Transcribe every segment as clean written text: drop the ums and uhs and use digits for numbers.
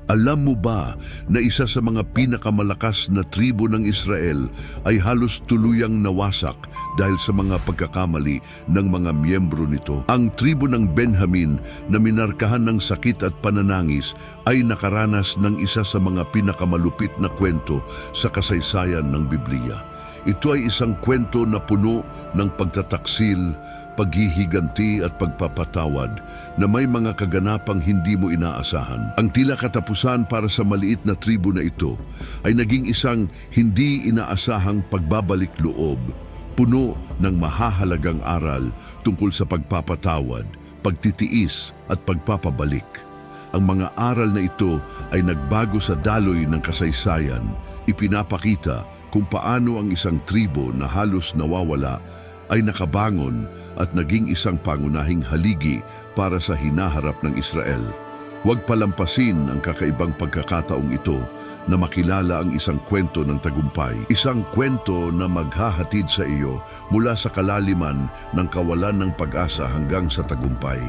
Alam mo ba na isa sa mga pinakamalakas na tribo ng Israel ay halos tuluyang nawasak dahil sa mga pagkakamali ng mga miyembro nito? Ang tribo ng Benjamin na minarkahan ng sakit at pananangis ay nakaranas ng isa sa mga pinakamalupit na kwento sa kasaysayan ng Biblia. Ito ay isang kwento na puno ng pagtataksil, paghihiganti at pagpapatawad na may mga kaganapang hindi mo inaasahan. Ang tila katapusan para sa maliit na tribo na ito ay naging isang hindi inaasahang pagbabalik loob, puno ng mahahalagang aral tungkol sa pagpapatawad, pagtitiis at pagpapabalik. Ang mga aral na ito ay nagbago sa daloy ng kasaysayan, ipinapakita kung paano ang isang tribo na halos nawawala ay nakabangon at naging isang pangunahing haligi para sa hinaharap ng Israel. Huwag palampasin ang kakaibang pagkakataong ito na makilala ang isang kwento ng tagumpay. Isang kwento na maghahatid sa iyo mula sa kalaliman ng kawalan ng pag-asa hanggang sa tagumpay.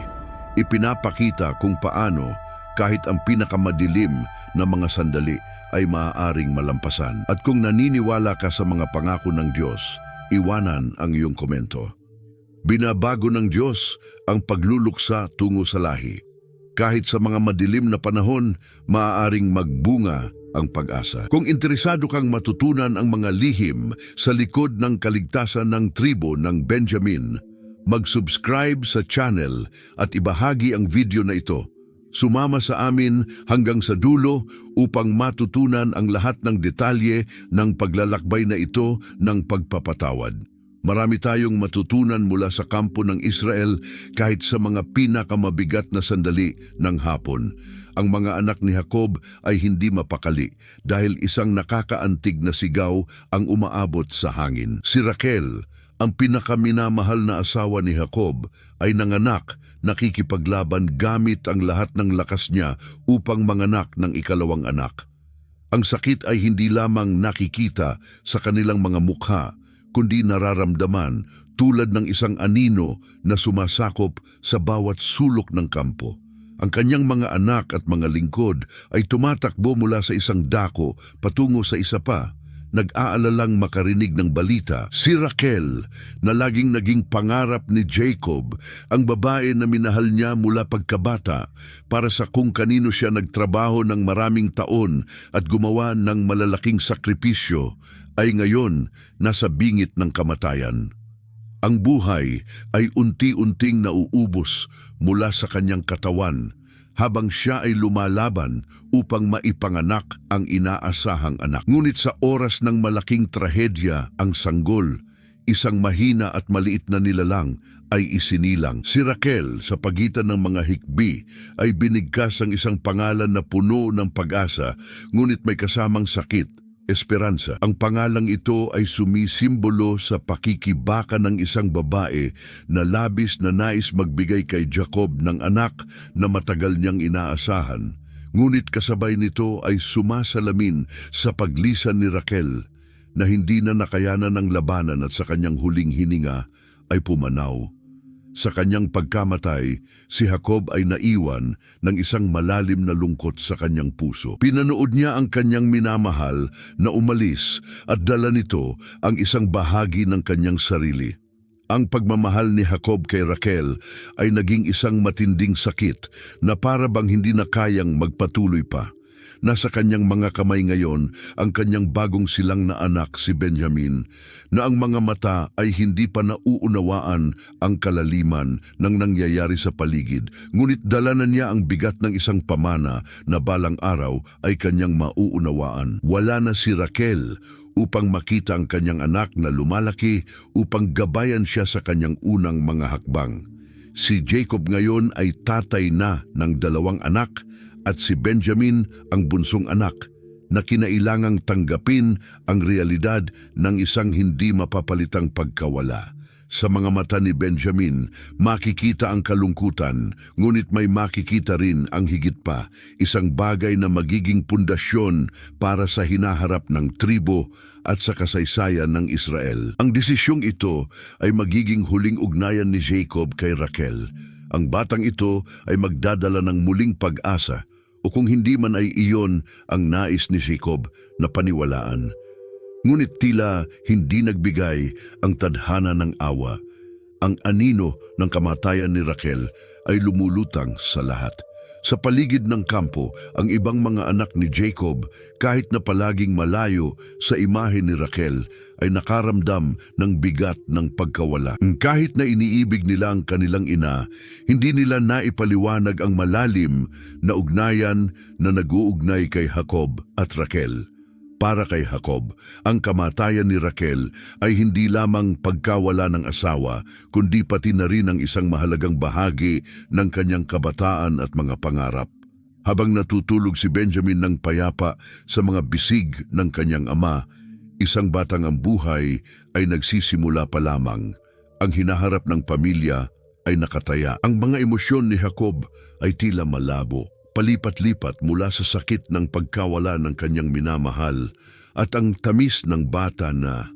Ipinapakita kung paano kahit ang pinakamadilim na mga sandali ay maaaring malampasan. At kung naniniwala ka sa mga pangako ng Diyos, iwanan ang iyong komento. Binabago ng Diyos ang pagluluksa tungo sa lahi. Kahit sa mga madilim na panahon, maaaring magbunga ang pag-asa. Kung interesado kang matutunan ang mga lihim sa likod ng kaligtasan ng tribo ng Benjamin, mag-subscribe sa channel at ibahagi ang video na ito. Sumama sa amin hanggang sa dulo upang matutunan ang lahat ng detalye ng paglalakbay na ito ng pagpapatawad. Marami tayong matutunan mula sa kampo ng Israel kahit sa mga pinakamabigat na sandali ng hapon. Ang mga anak ni Jacob ay hindi mapakali dahil isang nakakaantig na sigaw ang umaabot sa hangin. Si Raquel, ang pinakaminamahal na asawa ni Jacob, ay nanganak, nakikipaglaban gamit ang lahat ng lakas niya upang manganak ng ikalawang anak. Ang sakit ay hindi lamang nakikita sa kanilang mga mukha, kundi nararamdaman tulad ng isang anino na sumasakop sa bawat sulok ng kampo. Ang kanyang mga anak at mga lingkod ay tumatakbo mula sa isang dako patungo sa isa pa, nag-aalalang makarinig ng balita. Si Raquel, na laging naging pangarap ni Jacob, ang babae na minahal niya mula pagkabata, para sa kung kanino siya nagtrabaho ng maraming taon at gumawa ng malalaking sakripisyo, ay ngayon nasa bingit ng kamatayan. Ang buhay ay unti-unting nauubos mula sa kanyang katawan, habang siya ay lumalaban upang maipanganak ang inaasahang anak. Ngunit sa oras ng malaking trahedya, ang sanggol, isang mahina at maliit na nilalang, ay isinilang. Si Raquel, sa pagitan ng mga hikbi, ay binigkas ang isang pangalan na puno ng pag-asa, ngunit may kasamang sakit, esperansa. Ang pangalang ito ay sumisimbolo sa pakikibaka ng isang babae na labis na nais magbigay kay Jacob ng anak na matagal niyang inaasahan. Ngunit kasabay nito ay sumasalamin sa paglisan ni Raquel na hindi na nakayanan ng labanan at sa kanyang huling hininga ay pumanaw. Sa kanyang pagkamatay, si Jacob ay naiwan ng isang malalim na lungkot sa kanyang puso. Pinanood niya ang kanyang minamahal na umalis at dala nito ang isang bahagi ng kanyang sarili. Ang pagmamahal ni Jacob kay Raquel ay naging isang matinding sakit na para bang hindi na kayang magpatuloy pa. Nasa kanyang mga kamay ngayon ang kanyang bagong silang na anak si Benjamin, na ang mga mata ay hindi pa nauunawaan ang kalaliman ng nangyayari sa paligid, ngunit dala na niya ang bigat ng isang pamana na balang araw ay kanyang mauunawaan. Wala na si Raquel upang makita ang kanyang anak na lumalaki, upang gabayan siya sa kanyang unang mga hakbang. Si Jacob ngayon ay tatay na ng 2 anak, at si Benjamin ang bunsong anak na kinailangang tanggapin ang realidad ng isang hindi mapapalitang pagkawala. Sa mga mata ni Benjamin, makikita ang kalungkutan, ngunit may makikita rin ang higit pa, isang bagay na magiging pundasyon para sa hinaharap ng tribo at sa kasaysayan ng Israel. Ang desisyong ito ay magiging huling ugnayan ni Jacob kay Raquel. Ang batang ito ay magdadala ng muling pag-asa o kung hindi man ay iyon ang nais ni Jacob na paniwalaan. Ngunit tila hindi nagbigay ang tadhana ng awa. Ang anino ng kamatayan ni Raquel ay lumulutang sa lahat. Sa paligid ng kampo, ang ibang mga anak ni Jacob, kahit na palaging malayo sa imahe ni Raquel, ay nakaramdam ng bigat ng pagkawala. Kahit na iniibig nila ang kanilang ina, hindi nila naipaliwanag ang malalim na ugnayan na nag-uugnay kay Jacob at Raquel. Para kay Jacob, ang kamatayan ni Raquel ay hindi lamang pagkawala ng asawa, kundi pati na rin ang isang mahalagang bahagi ng kanyang kabataan at mga pangarap. Habang natutulog si Benjamin ng payapa sa mga bisig ng kanyang ama, isang batang ang buhay ay nagsisimula pa lamang. Ang hinaharap ng pamilya ay nakataya. Ang mga emosyon ni Jacob ay tila malabo. Palipat-lipat mula sa sakit ng pagkawala ng kanyang minamahal at ang tamis ng bata na,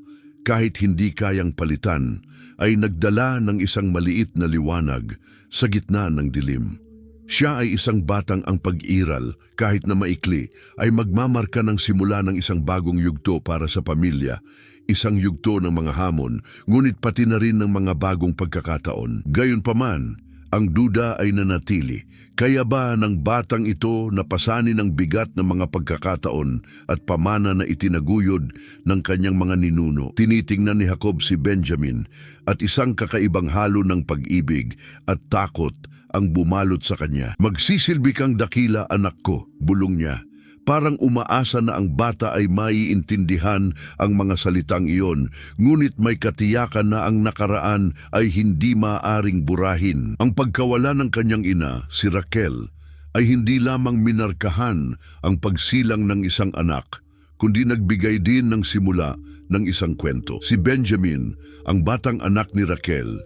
kahit hindi kayang palitan, ay nagdala ng isang maliit na liwanag sa gitna ng dilim. Siya ay isang batang ang pag-iral, kahit na maikli, ay magmamarka ng simula ng isang bagong yugto para sa pamilya, isang yugto ng mga hamon, ngunit pati na rin ng mga bagong pagkakataon. Gayunpaman, ang duda ay nanatili. Kaya ba ng batang ito napasanin ng bigat ng mga pagkakataon at pamana na itinaguyod ng kanyang mga ninuno? Tinitingnan ni Jacob si Benjamin at isang kakaibang halo ng pag-ibig at takot ang bumalot sa kanya. "Magsisilbi kang dakila, anak ko," bulong niya. Parang umaasa na ang bata ay maiintindihan ang mga salitang iyon, ngunit may katiyakan na ang nakaraan ay hindi maaaring burahin. Ang pagkawala ng kanyang ina, si Raquel, ay hindi lamang minarkahan ang pagsilang ng isang anak, kundi nagbigay din ng simula ng isang kwento. Si Benjamin, ang batang anak ni Raquel,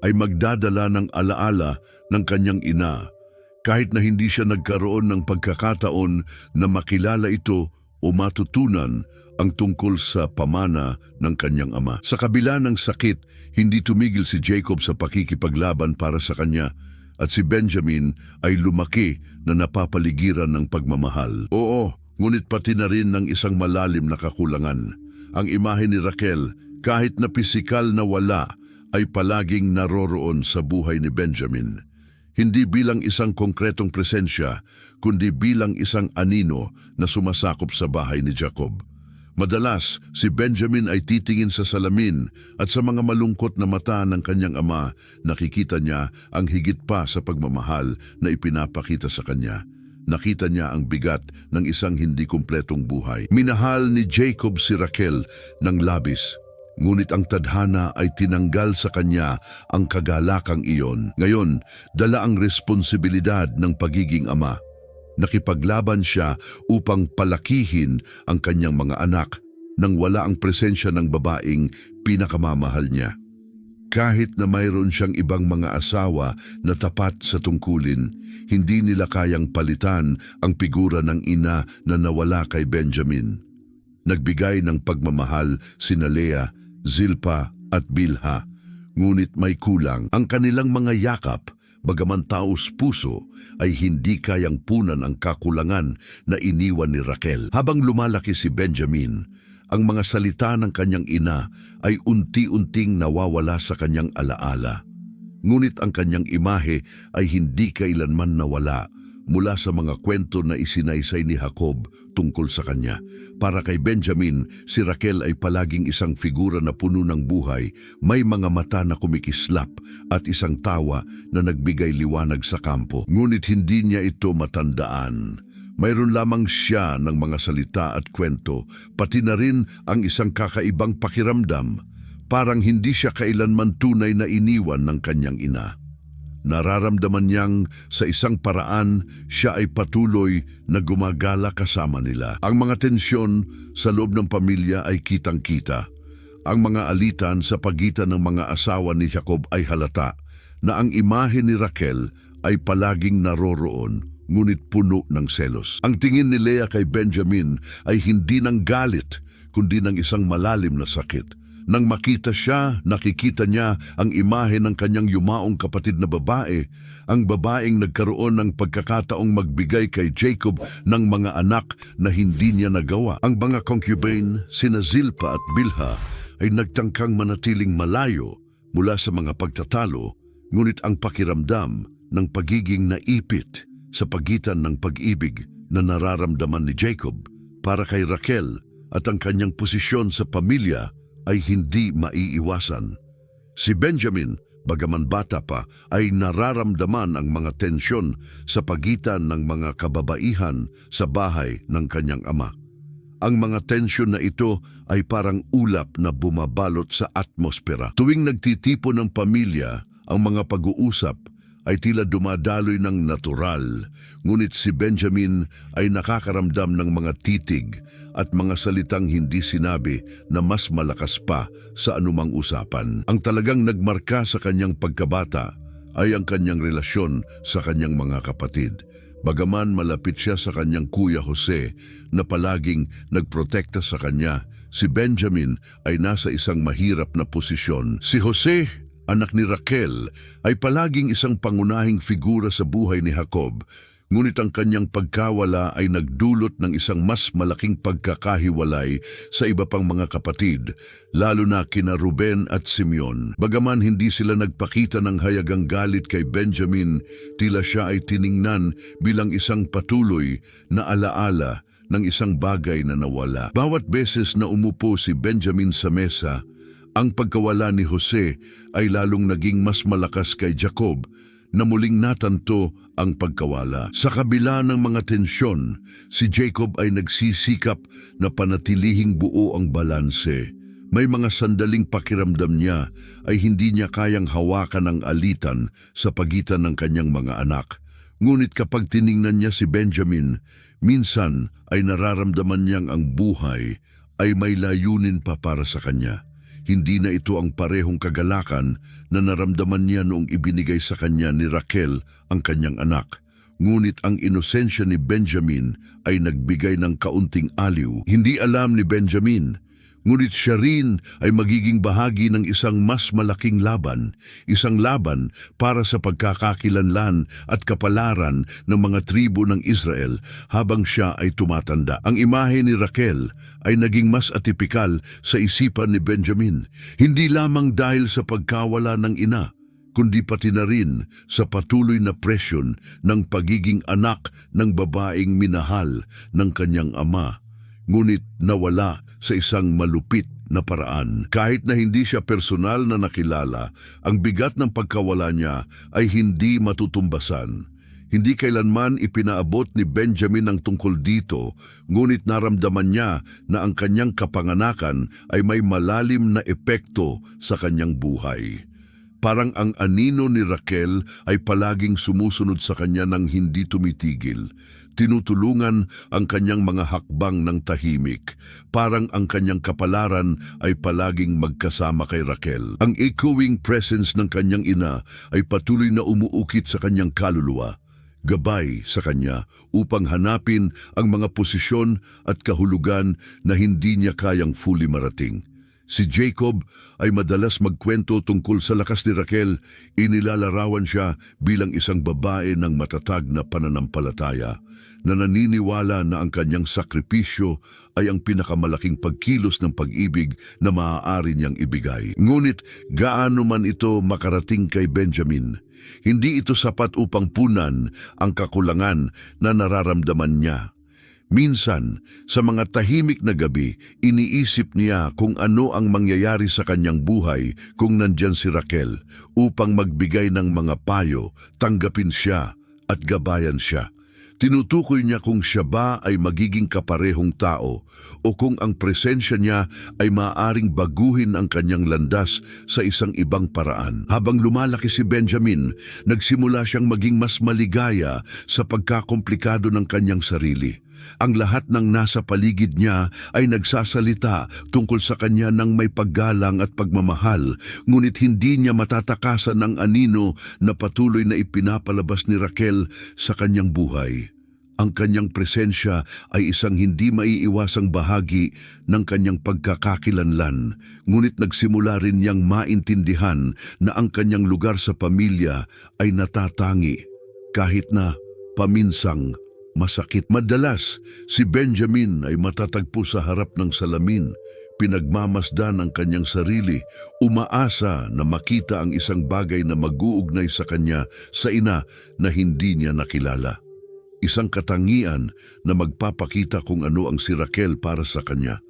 ay magdadala ng alaala ng kanyang ina, kahit na hindi siya nagkaroon ng pagkakataon na makilala ito o matutunan ang tungkol sa pamana ng kanyang ama. Sa kabila ng sakit, hindi tumigil si Jacob sa pakikipaglaban para sa kanya, at si Benjamin ay lumaki na napapaligiran ng pagmamahal. Oo, ngunit pati na rin ng isang malalim na kakulangan. Ang imahe ni Raquel, kahit na pisikal na wala, ay palaging naroroon sa buhay ni Benjamin. Hindi bilang isang konkretong presensya, kundi bilang isang anino na sumasakop sa bahay ni Jacob. Madalas, si Benjamin ay titingin sa salamin at sa mga malungkot na mata ng kanyang ama, nakikita niya ang higit pa sa pagmamahal na ipinapakita sa kanya. Nakita niya ang bigat ng isang hindi kumpletong buhay. Minahal ni Jacob si Raquel ng labis. Ngunit ang tadhana ay tinanggal sa kanya ang kagalakang iyon. Ngayon, dala ang responsibilidad ng pagiging ama. Nakipaglaban siya upang palakihin ang kanyang mga anak nang wala ang presensya ng babaeng pinakamamahal niya. Kahit na mayroon siyang ibang mga asawa na tapat sa tungkulin, hindi nila kayang palitan ang figura ng ina na nawala kay Benjamin. Nagbigay ng pagmamahal sina Leah, Zilpa at Bilha, ngunit may kulang. Ang kanilang mga yakap, bagaman taos puso, ay hindi kayang punan ang kakulangan na iniwan ni Raquel. Habang lumalaki si Benjamin, ang mga salita ng kanyang ina ay unti-unting nawawala sa kanyang alaala. Ngunit ang kanyang imahe ay hindi kailanman nawala mula sa mga kwento na isinaysay ni Jacob tungkol sa kanya. Para kay Benjamin, si Raquel ay palaging isang figura na puno ng buhay, may mga mata na kumikislap at isang tawa na nagbigay liwanag sa kampo. Ngunit hindi niya ito matandaan. Mayroon lamang siya ng mga salita at kwento, pati na rin ang isang kakaibang pakiramdam. Parang hindi siya kailanman tunay na iniwan ng kanyang ina. Nararamdaman niyang sa isang paraan siya ay patuloy na gumagala kasama nila. Ang mga tensyon sa loob ng pamilya ay kitang-kita. Ang mga alitan sa pagitan ng mga asawa ni Jacob ay halata na ang imahe ni Raquel ay palaging naroroon, ngunit puno ng selos. Ang tingin ni Leah kay Benjamin ay hindi ng galit, kundi ng isang malalim na sakit. Nang makita siya, nakikita niya ang imahe ng kanyang yumaong kapatid na babae, ang babaeng nagkaroon ng pagkakataong magbigay kay Jacob ng mga anak na hindi niya nagawa. Ang mga concubine, sina Zilpa at Bilha, ay nagtangkang manatiling malayo mula sa mga pagtatalo, ngunit ang pakiramdam ng pagiging naipit sa pagitan ng pag-ibig na nararamdaman ni Jacob para kay Raquel at ang kanyang posisyon sa pamilya ay hindi maiiwasan. Si Benjamin, bagaman bata pa, ay nararamdaman ang mga tensyon sa pagitan ng mga kababaihan sa bahay ng kanyang ama. Ang mga tensyon na ito ay parang ulap na bumabalot sa atmosfera. Tuwing nagtitipon ng pamilya, ang mga pag-uusap ay tila dumadaloy ng natural, ngunit si Benjamin ay nakakaramdam ng mga titig at mga salitang hindi sinabi na mas malakas pa sa anumang usapan. Ang talagang nagmarka sa kanyang pagkabata ay ang kanyang relasyon sa kanyang mga kapatid. Bagaman malapit siya sa kanyang kuya Jose na palaging nagprotekta sa kanya, si Benjamin ay nasa isang mahirap na posisyon. Si Jose, anak ni Raquel, ay palaging isang pangunahing figura sa buhay ni Jacob, ngunit ang kanyang pagkawala ay nagdulot ng isang mas malaking pagkakahiwalay sa iba pang mga kapatid, lalo na kina Ruben at Simeon. Bagaman hindi sila nagpakita ng hayagang galit kay Benjamin, tila siya ay tiningnan bilang isang patuloy na alaala ng isang bagay na nawala. Bawat beses na umupo si Benjamin sa mesa, ang pagkawala ni Jose ay lalong naging mas malakas kay Jacob, na muling natanto ang pagkawala. Sa kabila ng mga tensyon, si Jacob ay nagsisikap na panatilihing buo ang balanse. May mga sandaling pakiramdam niya ay hindi niya kayang hawakan ang alitan sa pagitan ng kanyang mga anak. Ngunit kapag tiningnan niya si Benjamin, minsan ay nararamdaman niyang ang buhay ay may layunin pa para sa kanya. Hindi na ito ang parehong kagalakan na naramdaman niya noong ibinigay sa kanya ni Raquel ang kanyang anak. Ngunit ang inosensya ni Benjamin ay nagbigay ng kaunting aliw. Hindi alam ni Benjamin, ngunit siya rin ay magiging bahagi ng isang mas malaking laban, isang laban para sa pagkakakilanlan at kapalaran ng mga tribo ng Israel habang siya ay tumatanda. Ang imahe ni Raquel ay naging mas atipikal sa isipan ni Benjamin, hindi lamang dahil sa pagkawala ng ina, kundi pati na rin sa patuloy na presyon ng pagiging anak ng babaeng minahal ng kanyang ama, ngunit nawala sa isang malupit na paraan. Kahit na hindi siya personal na nakilala, ang bigat ng pagkawala niya ay hindi matutumbasan. Hindi kailanman ipinaabot ni Benjamin ang tungkol dito, ngunit naramdaman niya na ang kanyang kapanganakan ay may malalim na epekto sa kanyang buhay. Parang ang anino ni Raquel ay palaging sumusunod sa kanya ng hindi tumitigil. Tinutulungan ang kanyang mga hakbang ng tahimik. Parang ang kanyang kapalaran ay palaging magkasama kay Raquel. Ang echoing presence ng kanyang ina ay patuloy na umuukit sa kanyang kaluluwa, gabay sa kanya upang hanapin ang mga posisyon at kahulugan na hindi niya kayang fully marating. Si Jacob ay madalas magkwento tungkol sa lakas ni Raquel. Inilalarawan siya bilang isang babae ng matatag na pananampalataya, na naniniwala na ang kanyang sakripisyo ay ang pinakamalaking pagkilos ng pag-ibig na maaari niyang ibigay. Ngunit gaano man ito makarating kay Benjamin, hindi ito sapat upang punan ang kakulangan na nararamdaman niya. Minsan, sa mga tahimik na gabi, iniisip niya kung ano ang mangyayari sa kanyang buhay kung nandyan si Raquel upang magbigay ng mga payo, tanggapin siya at gabayan siya. Tinutukoy niya kung siya ba ay magiging kaparehong tao o kung ang presensya niya ay maaaring baguhin ang kanyang landas sa isang ibang paraan. Habang lumalaki si Benjamin, nagsimula siyang maging mas maligaya sa pagkakomplikado ng kanyang sarili. Ang lahat ng nasa paligid niya ay nagsasalita tungkol sa kanya ng may paggalang at pagmamahal, ngunit hindi niya matatakasan ang anino na patuloy na ipinapalabas ni Raquel sa kanyang buhay. Ang kanyang presensya ay isang hindi maiiwasang bahagi ng kanyang pagkakakilanlan, ngunit nagsimula rin niyang maintindihan na ang kanyang lugar sa pamilya ay natatangi kahit na paminsang masakit. Madalas, si Benjamin ay matatagpo sa harap ng salamin, pinagmamasdan ang kanyang sarili, umaasa na makita ang isang bagay na mag-uugnay sa kanya sa ina na hindi niya nakilala. Isang katangian na magpapakita kung ano ang si Raquel para sa kanya.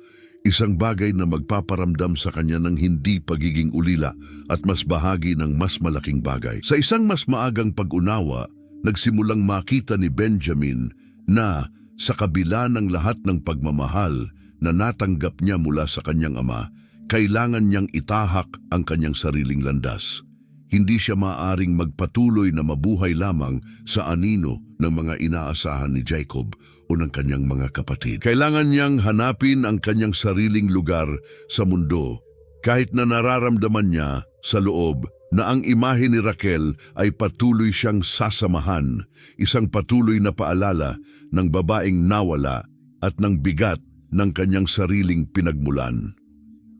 Isang bagay na magpaparamdam sa kanya ng hindi pagiging ulila at mas bahagi ng mas malaking bagay. Sa isang mas maagang pag-unawa, nagsimulang makita ni Benjamin na sa kabila ng lahat ng pagmamahal na natanggap niya mula sa kanyang ama, kailangan niyang itahak ang kanyang sariling landas. Hindi siya maaaring magpatuloy na mabuhay lamang sa anino ng mga inaasahan ni Jacob o ng kanyang mga kapatid. Kailangan niyang hanapin ang kanyang sariling lugar sa mundo, kahit na nararamdaman niya sa loob na ang imahe ni Raquel ay patuloy siyang sasamahan, isang patuloy na paalala ng babaeng nawala at ng bigat ng kanyang sariling pinagmulan.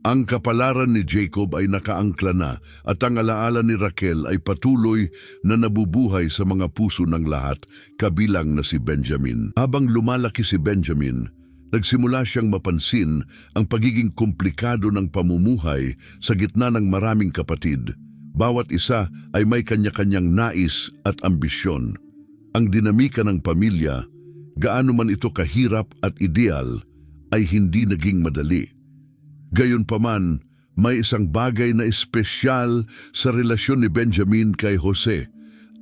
Ang kapalaran ni Jacob ay nakaangkla na at ang alaala ni Raquel ay patuloy na nabubuhay sa mga puso ng lahat, kabilang na si Benjamin. Habang lumalaki si Benjamin, nagsimula siyang mapansin ang pagiging komplikado ng pamumuhay sa gitna ng maraming kapatid. Bawat isa ay may kanya-kanyang nais at ambisyon. Ang dinamika ng pamilya, gaano man ito kahirap at ideal, ay hindi naging madali. Gayunpaman, may isang bagay na espesyal sa relasyon ni Benjamin kay Jose,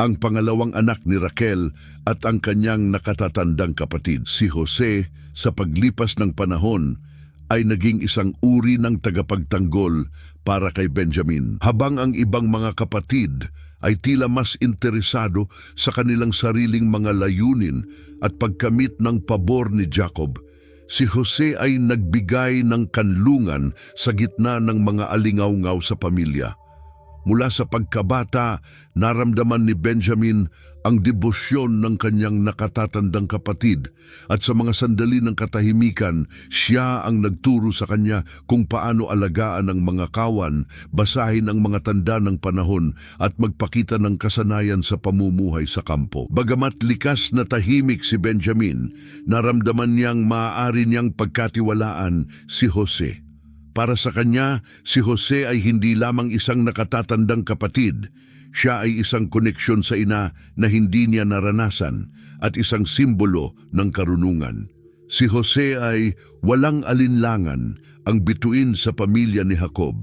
ang pangalawang anak ni Raquel at ang kanyang nakatatandang kapatid. Si Jose, sa paglipas ng panahon, ay naging isang uri ng tagapagtanggol para kay Benjamin. Habang ang ibang mga kapatid ay tila mas interesado sa kanilang sariling mga layunin at pagkamit ng pabor ni Jacob, si Jose ay nagbigay ng kanlungan sa gitna ng mga alingaw-ngaw sa pamilya. Mula sa pagkabata, naramdaman ni Benjamin ang debosyon ng kanyang nakatatandang kapatid at sa mga sandali ng katahimikan, siya ang nagturo sa kanya kung paano alagaan ang mga kawan, basahin ang mga tanda ng panahon at magpakita ng kasanayan sa pamumuhay sa kampo. Bagamat likas na tahimik si Benjamin, naramdaman niyang maaari niyang pagkatiwalaan si Jose. Para sa kanya, si Jose ay hindi lamang isang nakatatandang kapatid. Siya ay isang koneksyon sa ina na hindi niya naranasan at isang simbolo ng karunungan. Si Jose ay walang alinlangan ang bituin sa pamilya ni Jacob.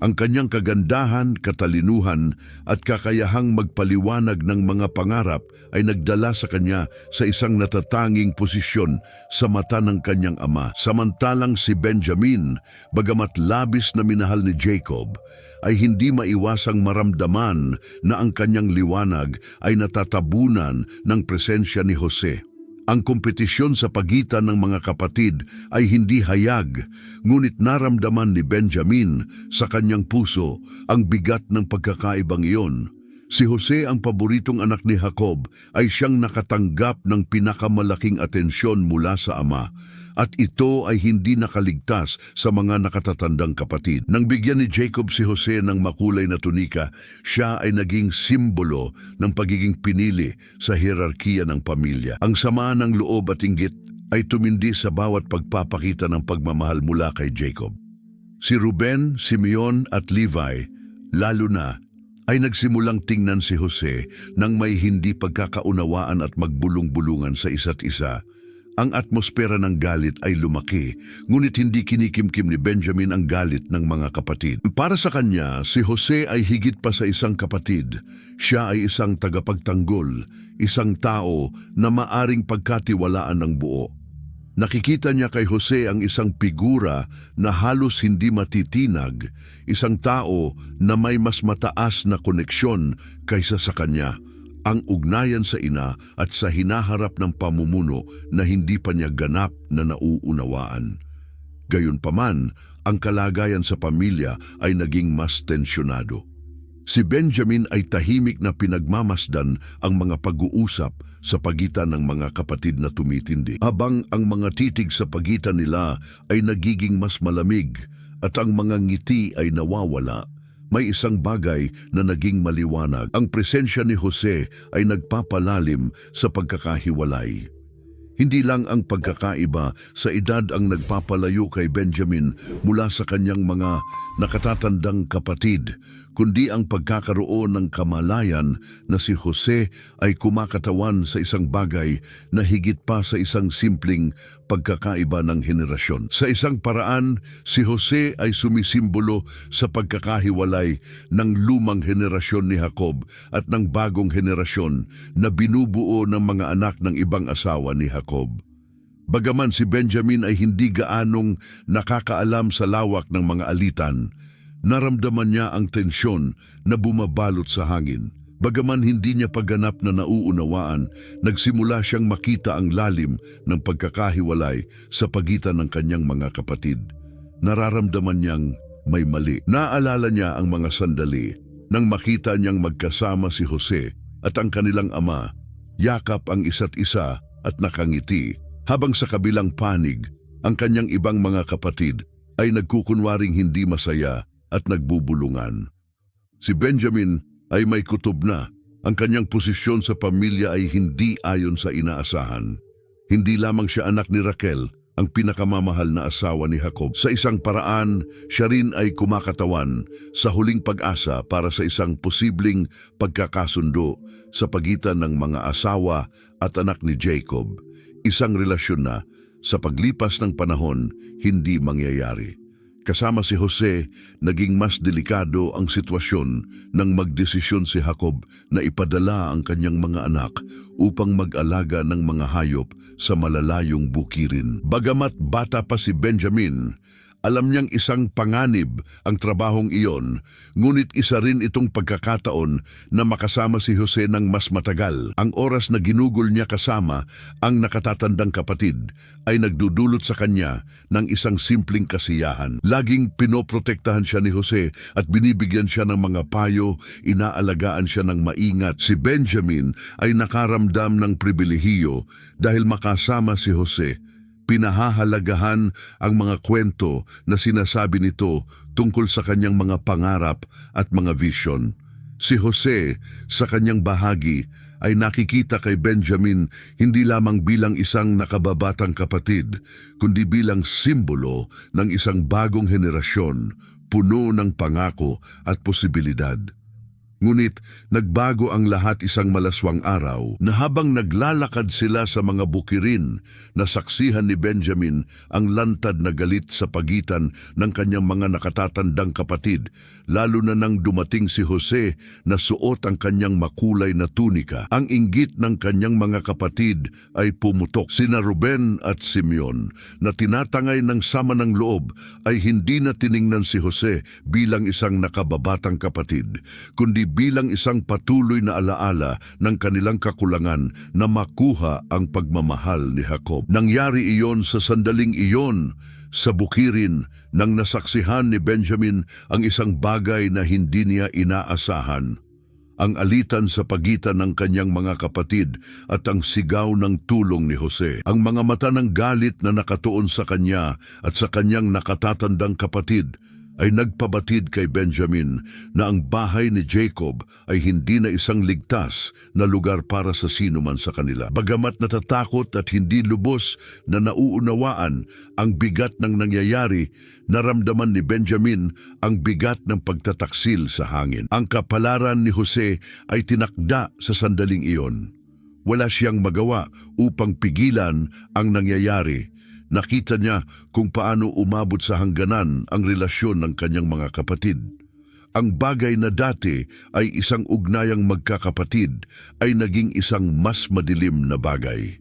Ang kanyang kagandahan, katalinuhan at kakayahang magpaliwanag ng mga pangarap ay nagdala sa kanya sa isang natatanging posisyon sa mata ng kanyang ama. Samantalang si Benjamin, bagamat labis na minahal ni Jacob, ay hindi maiwasang maramdaman na ang kanyang liwanag ay natatabunan ng presensya ni Jose. Ang kompetisyon sa pagitan ng mga kapatid ay hindi hayag, ngunit naramdaman ni Benjamin sa kanyang puso ang bigat ng pagkakaibang iyon. Si Jose, ang paboritong anak ni Jacob, ay siyang nakatanggap ng pinakamalaking atensyon mula sa ama, at ito ay hindi nakaligtas sa mga nakatatandang kapatid. Nang bigyan ni Jacob si Jose ng makulay na tunika, siya ay naging simbolo ng pagiging pinili sa hierarkiya ng pamilya. Ang sama ng loob at inggit ay tumindi sa bawat pagpapakita ng pagmamahal mula kay Jacob. Si Ruben, Simeon at Levi, lalo na, ay nagsimulang tingnan si Jose nang may hindi pagkakaunawaan at magbulong-bulungan sa isa't isa. Ang atmosfera ng galit ay lumaki, ngunit hindi kinikimkim ni Benjamin ang galit ng mga kapatid. Para sa kanya, si Jose ay higit pa sa isang kapatid. Siya ay isang tagapagtanggol, isang tao na maaring pagkatiwalaan ng buo. Nakikita niya kay Jose ang isang figura na halos hindi matitinag, isang tao na may mas mataas na koneksyon kaysa sa kanya, ang ugnayan sa ina at sa hinaharap ng pamumuno na hindi pa niya ganap na nauunawaan. Gayunpaman, ang kalagayan sa pamilya ay naging mas tensyonado. Si Benjamin ay tahimik na pinagmamasdan ang mga pag-uusap sa pagitan ng mga kapatid na tumitindi. Habang ang mga titig sa pagitan nila ay nagiging mas malamig at ang mga ngiti ay nawawala, may isang bagay na naging maliwanag. Ang presensya ni Jose ay nagpapalalim sa pagkakahiwalay. Hindi lang ang pagkakaiba sa edad ang nagpapalayo kay Benjamin mula sa kanyang mga nakatatandang kapatid, kundi ang pagkakaroon ng kamalayan na si Jose ay kumakatawan sa isang bagay na higit pa sa isang simpleng pagkakaiba ng henerasyon. Sa isang paraan, si Jose ay sumisimbolo sa pagkakahiwalay ng lumang henerasyon ni Jacob at ng bagong henerasyon na binubuo ng mga anak ng ibang asawa ni Jacob. Bagaman si Benjamin ay hindi gaanong nakakaalam sa lawak ng mga alitan, naramdaman niya ang tensyon na bumabalot sa hangin. Bagaman hindi niya pagganap na nauunawaan, nagsimula siyang makita ang lalim ng pagkakahiwalay sa pagitan ng kanyang mga kapatid. Nararamdaman niyang may mali. Naalala niya ang mga sandali nang makita niyang magkasama si Jose at ang kanilang ama, yakap ang isa't isa at nakangiti, habang sa kabilang panig, ang kanyang ibang mga kapatid ay nagkukunwaring hindi masaya at nagbubulungan. Si Benjamin ay may kutob na. Ang kanyang posisyon sa pamilya ay hindi ayon sa inaasahan. Hindi lamang siya anak ni Raquel, ang pinakamamahal na asawa ni Jacob. Sa isang paraan, siya rin ay kumakatawan sa huling pag-asa para sa isang posibleng pagkakasundo sa pagitan ng mga asawa at anak ni Jacob. Isang relasyon na, sa paglipas ng panahon, hindi mangyayari. Kasama si Jose, naging mas delikado ang sitwasyon nang magdesisyon si Jacob na ipadala ang kanyang mga anak upang mag-alaga ng mga hayop sa malalayong bukirin. Bagamat bata pa si Benjamin, alam niyang isang panganib ang trabahong iyon, ngunit isa rin itong pagkakataon na makasama si Jose ng mas matagal. Ang oras na ginugol niya kasama ang nakatatandang kapatid ay nagdudulot sa kanya ng isang simpleng kasiyahan. Laging pinoprotektahan siya ni Jose at binibigyan siya ng mga payo, inaalagaan siya ng maingat. Si Benjamin ay nakaramdam ng pribilehiyo dahil makasama si Jose. Pinahahalagahan ang mga kwento na sinasabi nito tungkol sa kanyang mga pangarap at mga vision. Si Jose, sa kanyang bahagi, ay nakikita kay Benjamin hindi lamang bilang isang nakababatang kapatid, kundi bilang simbolo ng isang bagong henerasyon, puno ng pangako at posibilidad. Ngunit nagbago ang lahat isang malaswang araw na habang naglalakad sila sa mga bukirin, nasaksihan ni Benjamin ang lantad na galit sa pagitan ng kanyang mga nakatatandang kapatid, lalo na nang dumating si Jose na suot ang kanyang makulay na tunika. Ang inggit ng kanyang mga kapatid ay pumutok. Sina Ruben at Simeon na tinatangay ng sama ng loob ay hindi na tiningnan si Jose bilang isang nakababatang kapatid, kundi bilang isang patuloy na alaala ng kanilang kakulangan na makuha ang pagmamahal ni Jacob. Nangyari iyon sa sandaling iyon sa bukirin nang nasaksihan ni Benjamin ang isang bagay na hindi niya inaasahan. Ang alitan sa pagitan ng kanyang mga kapatid at ang sigaw ng tulong ni Jose. Ang mga mata ng galit na nakatuon sa kanya at sa kanyang nakatatandang kapatid ay nagpabatid kay Benjamin na ang bahay ni Jacob ay hindi na isang ligtas na lugar para sa sino man sa kanila. Bagamat natatakot at hindi lubos na nauunawaan ang bigat ng nangyayari, naramdaman ni Benjamin ang bigat ng pagtataksil sa hangin. Ang kapalaran ni Jose ay tinakda sa sandaling iyon. Wala siyang magawa upang pigilan ang nangyayari. Nakita niya kung paano umabot sa hangganan ang relasyon ng kanyang mga kapatid. Ang bagay na dati ay isang ugnayang magkakapatid ay naging isang mas madilim na bagay.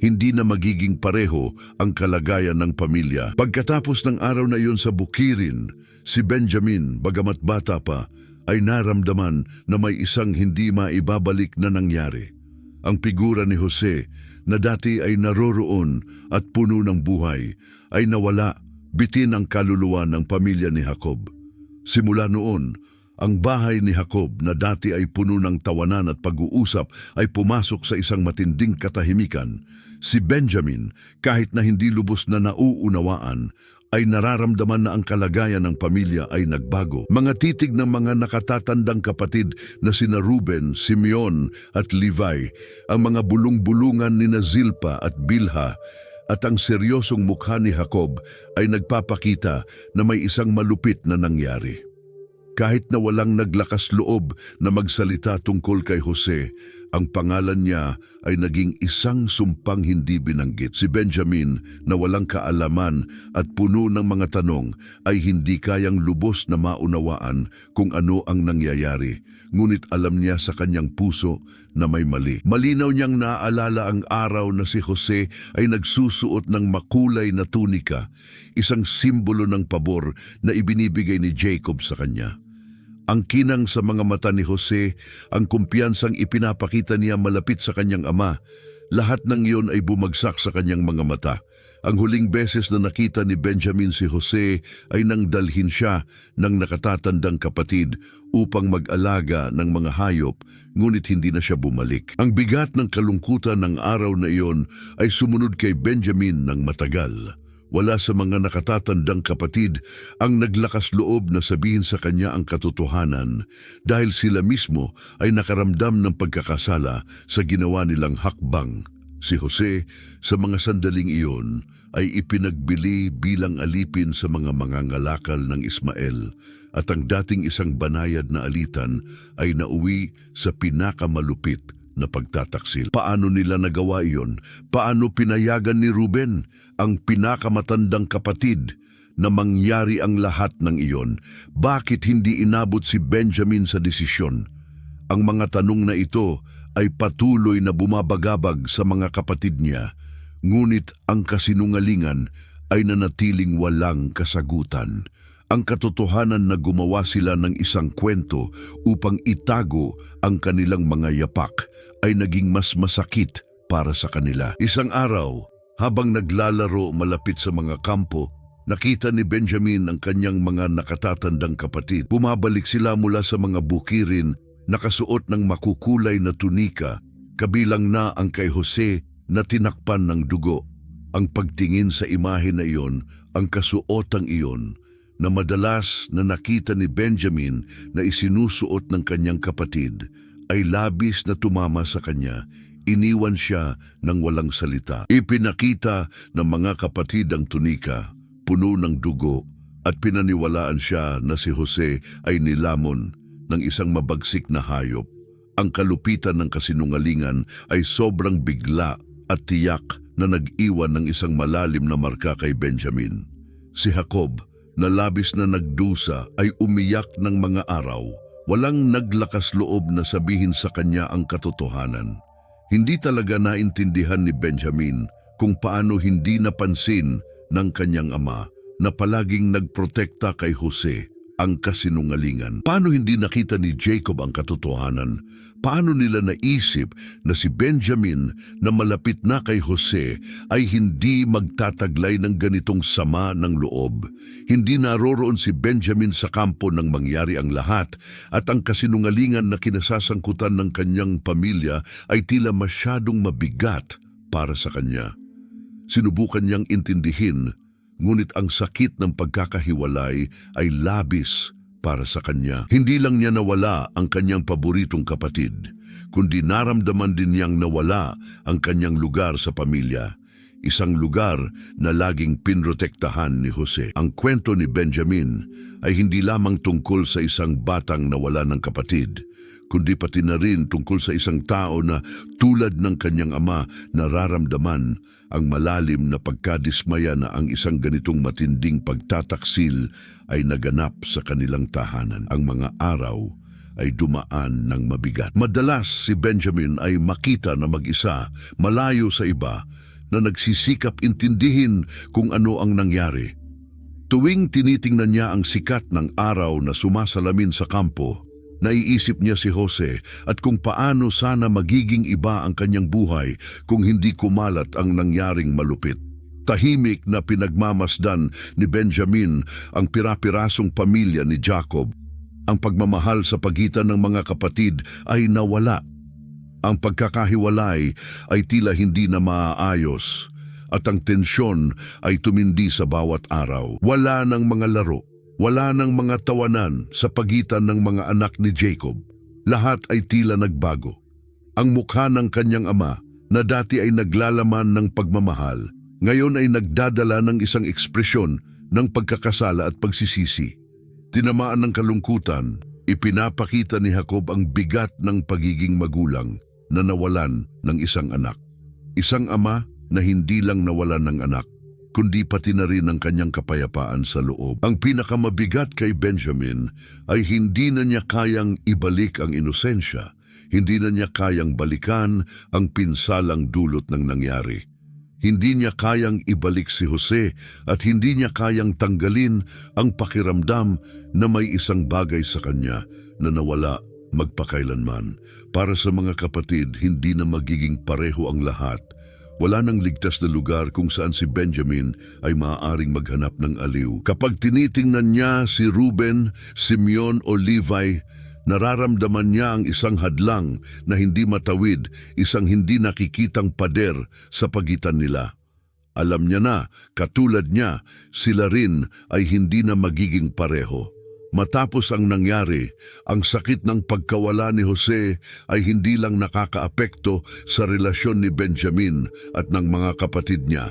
Hindi na magiging pareho ang kalagayan ng pamilya. Pagkatapos ng araw na iyon sa bukirin, si Benjamin, bagamat bata pa, ay naramdaman na may isang hindi maibabalik na nangyari. Ang figura ni Jose na dati ay naroroon at puno ng buhay ay nawala, bitin ang kaluluwa ng pamilya ni Jacob. Simula noon, Ang bahay ni Jacob na dati ay puno ng tawanan at pag-uusap ay pumasok sa isang matinding katahimikan. Si Benjamin, kahit na hindi lubos na nauunawaan, ay nararamdaman na ang kalagayan ng pamilya ay nagbago. Mga titig ng mga nakatatandang kapatid na sina Ruben, Simeon at Levi, ang mga bulong-bulungan ni Zilpa at Bilha, at ang seryosong mukha ni Jacob ay nagpapakita na may isang malupit na nangyari. Kahit na walang naglakas loob na magsalita tungkol kay Jose, ang pangalan niya ay naging isang sumpang hindi binanggit. Si Benjamin na walang kaalaman at puno ng mga tanong ay hindi kayang lubos na maunawaan kung ano ang nangyayari. Ngunit alam niya sa kanyang puso na may mali. Malinaw niyang naaalala ang araw na si Jose ay nagsusuot ng makulay na tunika, isang simbolo ng pabor na ibinibigay ni Jacob sa kanya. Ang kinang sa mga mata ni Jose, ang kumpiyansang ipinapakita niya malapit sa kanyang ama, lahat ng iyon ay bumagsak sa kanyang mga mata. Ang huling beses na nakita ni Benjamin si Jose ay nang dalhin siya ng nakatatandang kapatid upang mag-alaga ng mga hayop, ngunit hindi na siya bumalik. Ang bigat ng kalungkutan ng araw na iyon ay sumunod kay Benjamin ng matagal. Wala sa mga nakatatandang kapatid ang naglakas loob na sabihin sa kanya ang katotohanan dahil sila mismo ay nakaramdam ng pagkakasala sa ginawa nilang hakbang. Si Jose, sa mga sandaling iyon, ay ipinagbili bilang alipin sa mga mangangalakal ng Ismael at ang dating isang banayad na alitan ay nauwi sa pinakamalupit na pagtataksil. Paano nila nagawa iyon? Paano pinayagan ni Ruben, ang pinakamatandang kapatid, na mangyari ang lahat ng iyon? Bakit hindi inabot si Benjamin sa desisyon? Ang mga tanong na ito ay patuloy na bumabagabag sa mga kapatid niya, ngunit ang kasinungalingan ay nanatiling walang kasagutan. Ang katotohanan na gumawa sila ng isang kwento upang itago ang kanilang mga yapak ay naging mas masakit para sa kanila. Isang araw, habang naglalaro malapit sa mga kampo, nakita ni Benjamin ang kanyang mga nakatatandang kapatid. Bumabalik sila mula sa mga bukirin, nakasuot ng makukulay na tunika, kabilang na ang kay Jose na tinakpan ng dugo. Ang pagtingin sa imahe na iyon, ang kasuotang iyon, na madalas na nakita ni Benjamin na isinusuot ng kanyang kapatid, ay labis na tumama sa kanya. Iniwan siya ng walang salita. Ipinakita ng mga kapatid ang tunika, puno ng dugo, at pinaniwalaan siya na si Jose ay nilamon ng isang mabagsik na hayop. Ang kalupitan ng kasinungalingan ay sobrang bigla at tiyak na nag-iwan ng isang malalim na marka kay Benjamin. Si Jacob, na labis na nagdusa, ay umiyak ng mga araw. Walang naglakas loob na sabihin sa kanya ang katotohanan. Hindi talaga naintindihan ni Benjamin kung paano hindi napansin ng kanyang ama na palaging nagprotekta kay Jose ang kasinungalingan. Paano hindi nakita ni Jacob ang katotohanan? Paano nila naisip na si Benjamin na malapit na kay Jose ay hindi magtataglay ng ganitong sama ng loob? Hindi naroroon si Benjamin sa kampo nang mangyari ang lahat at ang kasinungalingan na kinasasangkutan ng kanyang pamilya ay tila masyadong mabigat para sa kanya. Sinubukan niyang intindihin, ngunit ang sakit ng pagkakahiwalay ay labis para sa kanya. Hindi lang niya nawala ang kanyang paboritong kapatid, kundi naramdaman din niyang nawala ang kanyang lugar sa pamilya, isang lugar na laging pinrotektahan ni Jose. Ang kwento ni Benjamin ay hindi lamang tungkol sa isang batang nawala ng kapatid, kundi pati na rin tungkol sa isang tao na tulad ng kanyang ama nararamdaman ang malalim na pagkadismaya na ang isang ganitong matinding pagtataksil ay naganap sa kanilang tahanan. Ang mga araw ay dumaan ng mabigat. Madalas si Benjamin ay makita na mag-isa, malayo sa iba, na nagsisikap intindihin kung ano ang nangyari. Tuwing tinitingnan niya ang sikat ng araw na sumasalamin sa kampo, naiisip niya si Jose at kung paano sana magiging iba ang kanyang buhay kung hindi kumalat ang nangyaring malupit. Tahimik na pinagmamasdan ni Benjamin ang pirapirasong pamilya ni Jacob. Ang pagmamahal sa pagitan ng mga kapatid ay nawala. Ang pagkakahiwalay ay tila hindi na maaayos at ang tensyon ay tumindi sa bawat araw. Wala ng mga laro, wala ng mga tawanan sa pagitan ng mga anak ni Jacob. Lahat ay tila nagbago. Ang mukha ng kanyang ama na dati ay naglalaman ng pagmamahal, ngayon ay nagdadala ng isang ekspresyon ng pagkakasala at pagsisisi. Tinamaan ng kalungkutan, ipinapakita ni Jacob ang bigat ng pagiging magulang na nawalan ng isang anak. Isang ama na hindi lang nawalan ng anak, kundi pati na rin ang kanyang kapayapaan sa loob. Ang pinakamabigat kay Benjamin ay hindi na niya kayang ibalik ang inosensya, hindi na niya kayang balikan ang pinsalang dulot ng nangyari. Hindi niya kayang ibalik si Jose at hindi niya kayang tanggalin ang pakiramdam na may isang bagay sa kanya na nawala magpakailanman. Para sa mga kapatid, hindi na magiging pareho ang lahat. Wala nang ligtas na lugar kung saan si Benjamin ay maaaring maghanap ng aliw. Kapag tinitingnan niya si Ruben, Simeon o Levi, nararamdaman niya ang isang hadlang na hindi matawid, isang hindi nakikitang pader sa pagitan nila. Alam niya na, katulad niya, sila rin ay hindi na magiging pareho. Matapos ang nangyari, ang sakit ng pagkawala ni Jose ay hindi lang nakakaapekto sa relasyon ni Benjamin at ng mga kapatid niya.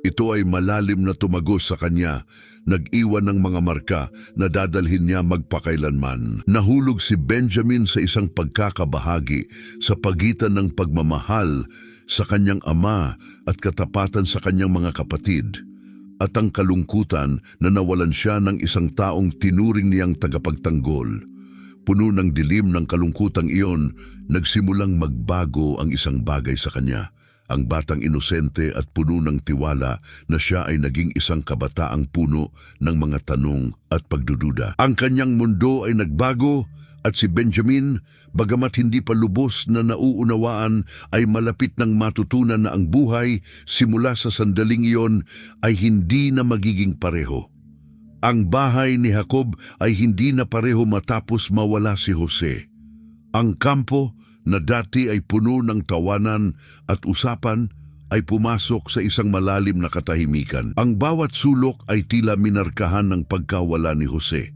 Ito ay malalim na tumagos sa kanya, nag-iwan ng mga marka na dadalhin niya magpakailanman. Nahulog si Benjamin sa isang pagkakabahagi sa pagitan ng pagmamahal sa kanyang ama at katapatan sa kanyang mga kapatid. At ang kalungkutan na nawalan siya ng isang taong tinuring niyang tagapagtanggol. Puno ng dilim ng kalungkutang iyon, nagsimulang magbago ang isang bagay sa kanya. Ang batang inosente at puno ng tiwala na siya ay naging isang kabataang puno ng mga tanong at pagdududa. Ang kanyang mundo ay nagbago at si Benjamin, bagamat hindi pa lubos na nauunawaan, ay malapit ng matutunan na ang buhay simula sa sandaling iyon ay hindi na magiging pareho. Ang bahay ni Jacob ay hindi na pareho matapos mawala si Jose. Ang kampo na dati ay puno ng tawanan at usapan ay pumasok sa isang malalim na katahimikan. Ang bawat sulok ay tila minarkahan ng pagkawala ni Jose.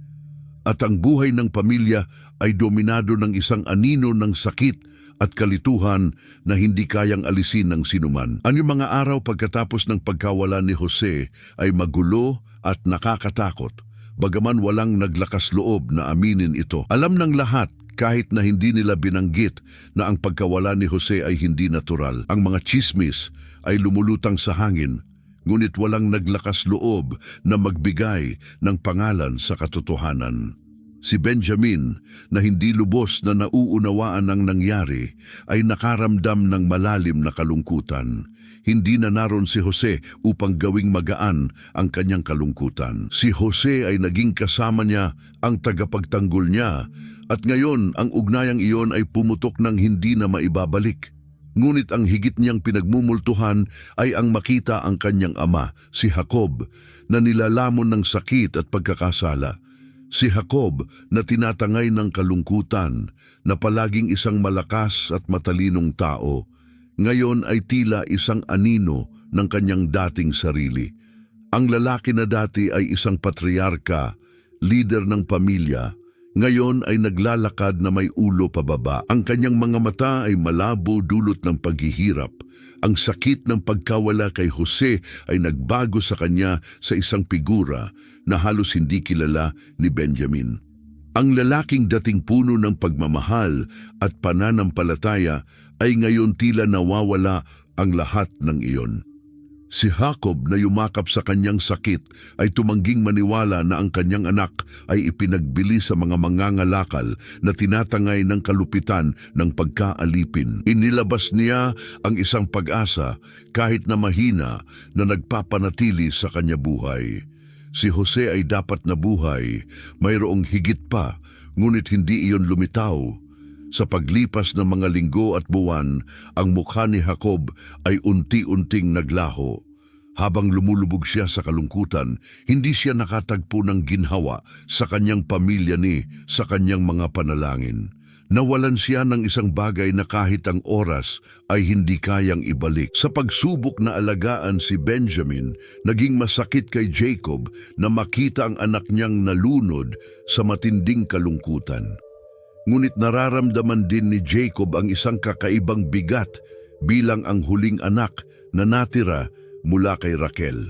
At ang buhay ng pamilya ay dominado ng isang anino ng sakit at kalituhan na hindi kayang alisin ng sinuman. Ang mga araw pagkatapos ng pagkawala ni Jose ay magulo at nakakatakot, bagaman walang naglakas loob na aminin ito. Alam ng lahat, kahit na hindi nila binanggit, na ang pagkawala ni Jose ay hindi natural. Ang mga tsismis ay lumulutang sa hangin, ngunit walang naglakas loob na magbigay ng pangalan sa katotohanan. Si Benjamin, na hindi lubos na nauunawaan ang nangyari, ay nakaramdam ng malalim na kalungkutan. Hindi na naroon si Jose upang gawing magaan ang kanyang kalungkutan. Si Jose ay naging kasama niya, ang tagapagtanggol niya, at ngayon ang ugnayang iyon ay pumutok ng hindi na maibabalik. Ngunit ang higit niyang pinagmumultuhan ay ang makita ang kanyang ama, si Jacob, na nilalamon ng sakit at pagkakasala. Si Jacob na tinatangay ng kalungkutan, na palaging isang malakas at matalinong tao, ngayon ay tila isang anino ng kanyang dating sarili. Ang lalaki na dati ay isang patriarka, leader ng pamilya, ngayon ay naglalakad na may ulo pababa. Ang kanyang mga mata ay malabo dulot ng paghihirap. Ang sakit ng pagkawala kay Jose ay nagbago sa kanya sa isang figura na halos hindi kilala ni Benjamin. Ang lalaking dating puno ng pagmamahal at pananampalataya ay ngayon tila nawawala ang lahat ng iyon. Si Jacob na yumakap sa kanyang sakit ay tumangging maniwala na ang kanyang anak ay ipinagbili sa mga mangangalakal na tinatangay ng kalupitan ng pagkaalipin. Inilabas niya ang isang pag-asa kahit na mahina na nagpapanatili sa kanya buhay. Si Jose ay dapat na buhay, mayroong higit pa, ngunit hindi iyon lumitaw. Sa paglipas ng mga linggo at buwan, ang mukha ni Jacob ay unti-unting naglaho. Habang lumulubog siya sa kalungkutan, hindi siya nakatagpo ng ginhawa sa kanyang pamilya ni sa kanyang mga panalangin. Nawalan siya ng isang bagay na kahit ang oras ay hindi kayang ibalik. Sa pagsubok na alagaan si Benjamin, naging masakit kay Jacob na makita ang anak niyang nalunod sa matinding kalungkutan. Ngunit nararamdaman din ni Jacob ang isang kakaibang bigat bilang ang huling anak na natira mula kay Raquel.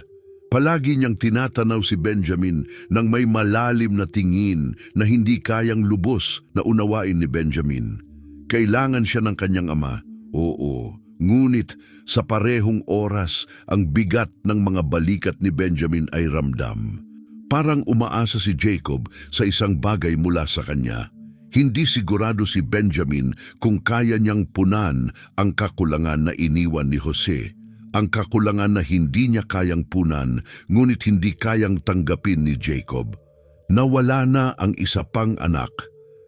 Palagi niyang tinatanaw si Benjamin ng may malalim na tingin na hindi kayang lubos na unawain ni Benjamin. Kailangan siya ng kanyang ama, oo. Ngunit sa parehong oras, ang bigat ng mga balikat ni Benjamin ay ramdam. Parang umaasa si Jacob sa isang bagay mula sa kanya. Hindi sigurado si Benjamin kung kaya niyang punan ang kakulangan na iniwan ni Jose. Ang kakulangan na hindi niya kayang punan, ngunit hindi kayang tanggapin ni Jacob. Nawala na ang isa pang anak.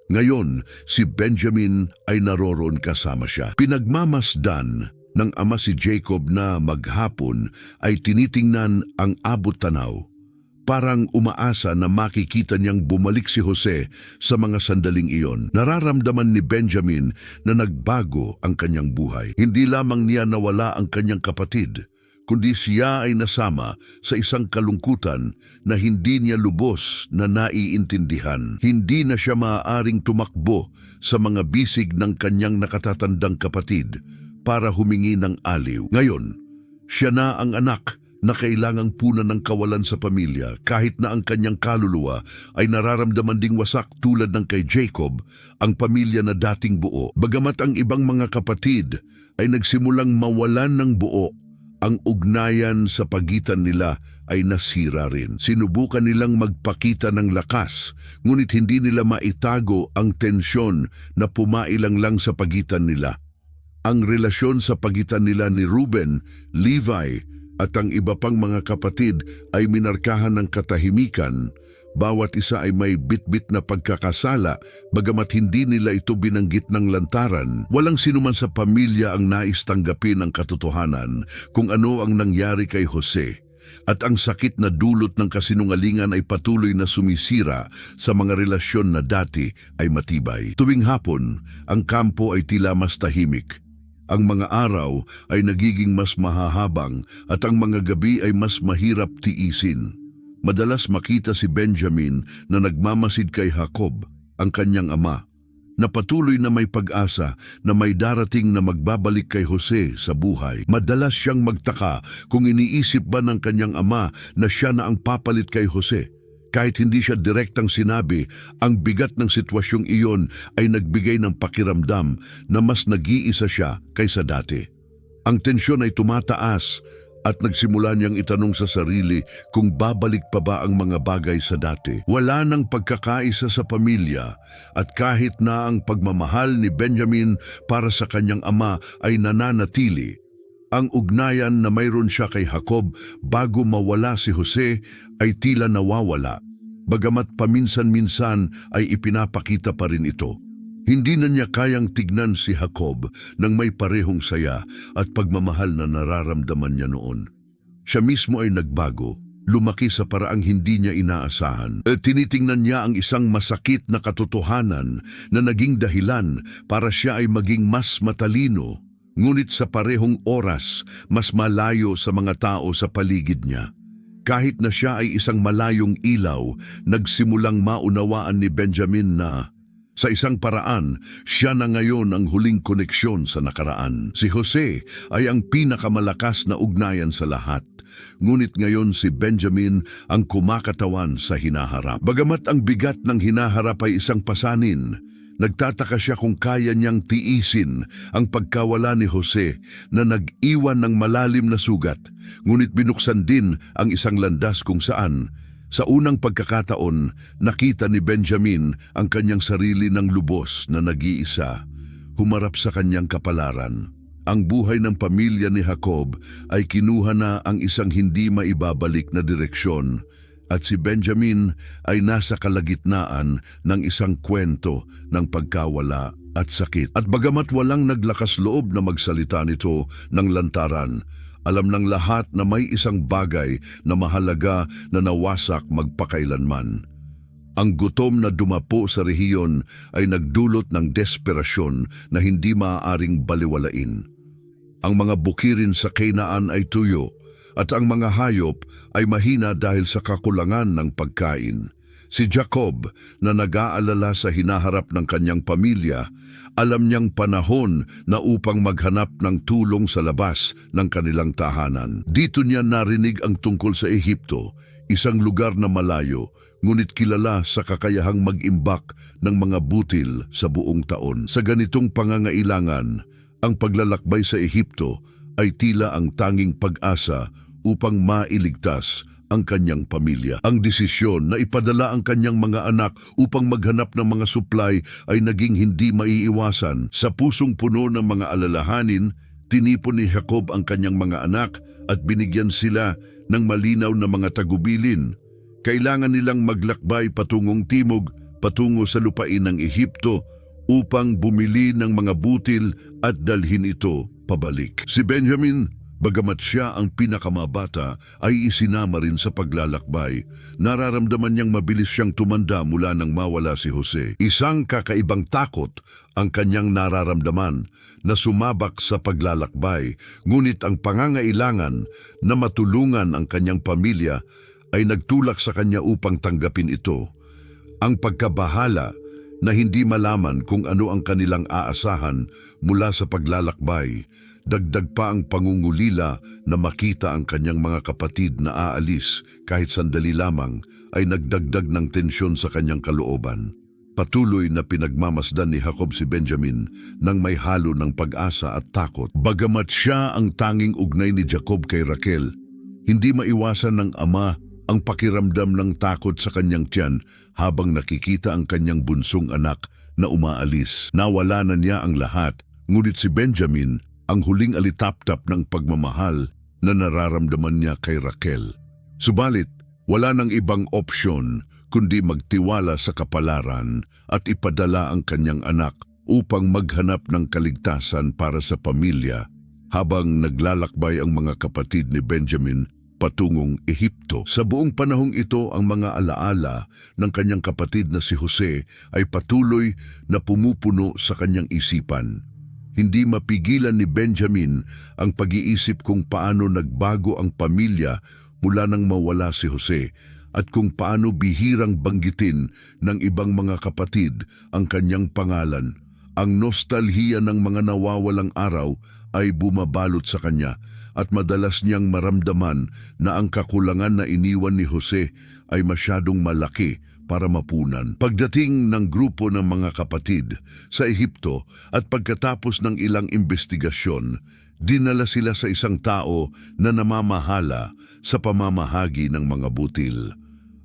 Ngayon, si Benjamin ay naroroon kasama siya. Pinagmamasdan ng ama si Jacob na maghapon ay tinitingnan ang abot tanaw. Parang umaasa na makikita niyang bumalik si Jose sa mga sandaling iyon. Nararamdaman ni Benjamin na nagbago ang kanyang buhay. Hindi lamang niya nawala ang kanyang kapatid, kundi siya ay nasama sa isang kalungkutan na hindi niya lubos na naiintindihan. Hindi na siya maaaring tumakbo sa mga bisig ng kanyang nakatatandang kapatid para humingi ng aliw. Ngayon, siya na ang anak na kailangang punan ng kawalan sa pamilya kahit na ang kanyang kaluluwa ay nararamdaman ding wasak tulad ng kay Jacob, ang pamilya na dating buo. Bagamat ang ibang mga kapatid ay nagsimulang mawalan ng buo, ang ugnayan sa pagitan nila ay nasira rin. Sinubukan nilang magpakita ng lakas, ngunit hindi nila maitago ang tensyon na pumailang lang sa pagitan nila. Ang relasyon sa pagitan nila ni Reuben, Levi, at ang iba pang mga kapatid ay minarkahan ng katahimikan. Bawat isa ay may bitbit na pagkakasala, bagamat hindi nila ito binanggit ng lantaran. Walang sinuman sa pamilya ang nais tanggapin ang katotohanan kung ano ang nangyari kay Jose. At ang sakit na dulot ng kasinungalingan ay patuloy na sumisira sa mga relasyon na dati ay matibay. Tuwing hapon, ang kampo ay tila mas tahimik. Ang mga araw ay nagiging mas mahahabang at ang mga gabi ay mas mahirap tiisin. Madalas makita si Benjamin na nagmamasid kay Jacob, ang kanyang ama, na patuloy na may pag-asa na may darating na magbabalik kay Jose sa buhay. Madalas siyang magtaka kung iniisip ba ng kanyang ama na siya na ang papalit kay Jose. Kahit hindi siya direktang sinabi, ang bigat ng sitwasyong iyon ay nagbigay ng pakiramdam na mas nag-iisa siya kaysa dati. Ang tensyon ay tumataas at nagsimula niyang itanong sa sarili kung babalik pa ba ang mga bagay sa dati. Wala nang pagkakaisa sa pamilya at kahit na ang pagmamahal ni Benjamin para sa kanyang ama ay nananatili, ang ugnayan na mayroon siya kay Jacob bago mawala si Jose ay tila nawawala. Bagamat paminsan-minsan ay ipinapakita pa rin ito. Hindi na niya kayang tignan si Jacob nang may parehong saya at pagmamahal na nararamdaman niya noon. Siya mismo ay nagbago, lumaki sa paraang hindi niya inaasahan. Tinitingnan niya ang isang masakit na katotohanan na naging dahilan para siya ay maging mas matalino, ngunit sa parehong oras, mas malayo sa mga tao sa paligid niya. Kahit na siya ay isang malayong ilaw, nagsimulang maunawaan ni Benjamin na sa isang paraan, siya na ngayon ang huling koneksyon sa nakaraan. Si Jose ay ang pinakamalakas na ugnayan sa lahat. Ngunit ngayon si Benjamin ang kumakatawan sa hinaharap. Bagamat ang bigat ng hinaharap ay isang pasanin, nagtataka siya kung kaya niyang tiisin ang pagkawala ni Jose na nag-iwan ng malalim na sugat, ngunit binuksan din ang isang landas kung saan, sa unang pagkakataon, nakita ni Benjamin ang kanyang sarili ng lubos na nag-iisa, humarap sa kanyang kapalaran. Ang buhay ng pamilya ni Jacob ay kinuha na ang isang hindi maibabalik na direksyon, at si Benjamin ay nasa kalagitnaan ng isang kwento ng pagkawala at sakit. At bagamat walang naglakas loob na magsalita nito ng lantaran, Alam ng lahat na may isang bagay na mahalaga na nawasak magpakailanman. Ang gutom na dumapo sa rehiyon ay nagdulot ng desperasyon na hindi maaaring baliwalain. Ang mga bukirin sa Kanaan ay tuyo at ang mga hayop ay mahina dahil sa kakulangan ng pagkain. Si Jacob na nag-aalala sa hinaharap ng kanyang pamilya, alam niyang panahon na upang maghanap ng tulong sa labas ng kanilang tahanan. Dito niya narinig ang tungkol sa Ehipto, isang lugar na malayo, ngunit kilala sa kakayahang mag-imbak ng mga butil sa buong taon. Sa ganitong pangangailangan, ang paglalakbay sa Ehipto ay tila ang tanging pag-asa upang mailigtas ang kanyang pamilya. Ang desisyon na ipadala ang kanyang mga anak upang maghanap ng mga supply ay naging hindi maiiwasan. Sa pusong puno ng mga alalahanin, tinipon ni Jacob ang kanyang mga anak at binigyan sila ng malinaw na mga tagubilin. Kailangan nilang maglakbay patungong timog, patungo sa lupain ng Ehipto upang bumili ng mga butil at dalhin ito pabalik. Si Benjamin, bagamat siya ang pinakamabata, ay isinama rin sa paglalakbay. Nararamdaman niyang mabilis siyang tumanda mula nang mawala si Jose. Isang kakaibang takot ang kanyang nararamdaman na sumabak sa paglalakbay, ngunit ang pangangailangan na matulungan ang kanyang pamilya ay nagtulak sa kanya upang tanggapin ito. Ang pagkabahala na hindi malaman kung ano ang kanilang aasahan mula sa paglalakbay, dagdag pa ang pangungulila na makita ang kanyang mga kapatid na aalis kahit sandali lamang ay nagdagdag ng tensyon sa kanyang kalooban. Patuloy na pinagmamasdan ni Jacob si Benjamin nang may halo ng pag-asa at takot. Bagamat siya ang tanging ugnay ni Jacob kay Raquel, hindi maiwasan ng ama ang pakiramdam ng takot sa kanyang tiyan habang nakikita ang kanyang bunsong anak na umaalis. Nawala na niya ang lahat, ngunit si Benjamin ang huling alitaptap ng pagmamahal na nararamdaman niya kay Raquel. Subalit, wala nang ibang opsyon kundi magtiwala sa kapalaran at ipadala ang kanyang anak upang maghanap ng kaligtasan para sa pamilya habang naglalakbay ang mga kapatid ni Benjamin patungong Ehipto. Sa buong panahong ito, ang mga alaala ng kanyang kapatid na si Jose ay patuloy na pumupuno sa kanyang isipan. Hindi mapigilan ni Benjamin ang pag-iisip kung paano nagbago ang pamilya mula nang mawala si Jose at kung paano bihirang banggitin ng ibang mga kapatid ang kanyang pangalan. Ang nostalhiya ng mga nawawalang araw ay bumabalot sa kanya at madalas niyang maramdaman na ang kakulangan na iniwan ni Jose ay masyadong malaki para mapunan. Pagdating ng grupo ng mga kapatid sa Ehipto at pagkatapos ng ilang investigasyon, dinala sila sa isang tao na namamahala sa pamamahagi ng mga butil.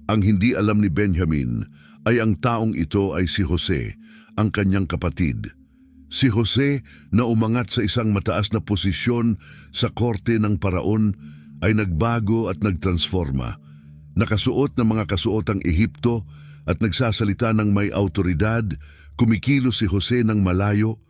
Ang hindi alam ni Benjamin ay ang taong ito ay si Jose, ang kanyang kapatid. Si Jose na umangat sa isang mataas na posisyon sa korte ng paraon ay nagbago at nagtransforma. Nakasuot ng mga kasuotang Ehipto at nagsasalita ng may autoridad, kumikilos si Jose ng malayo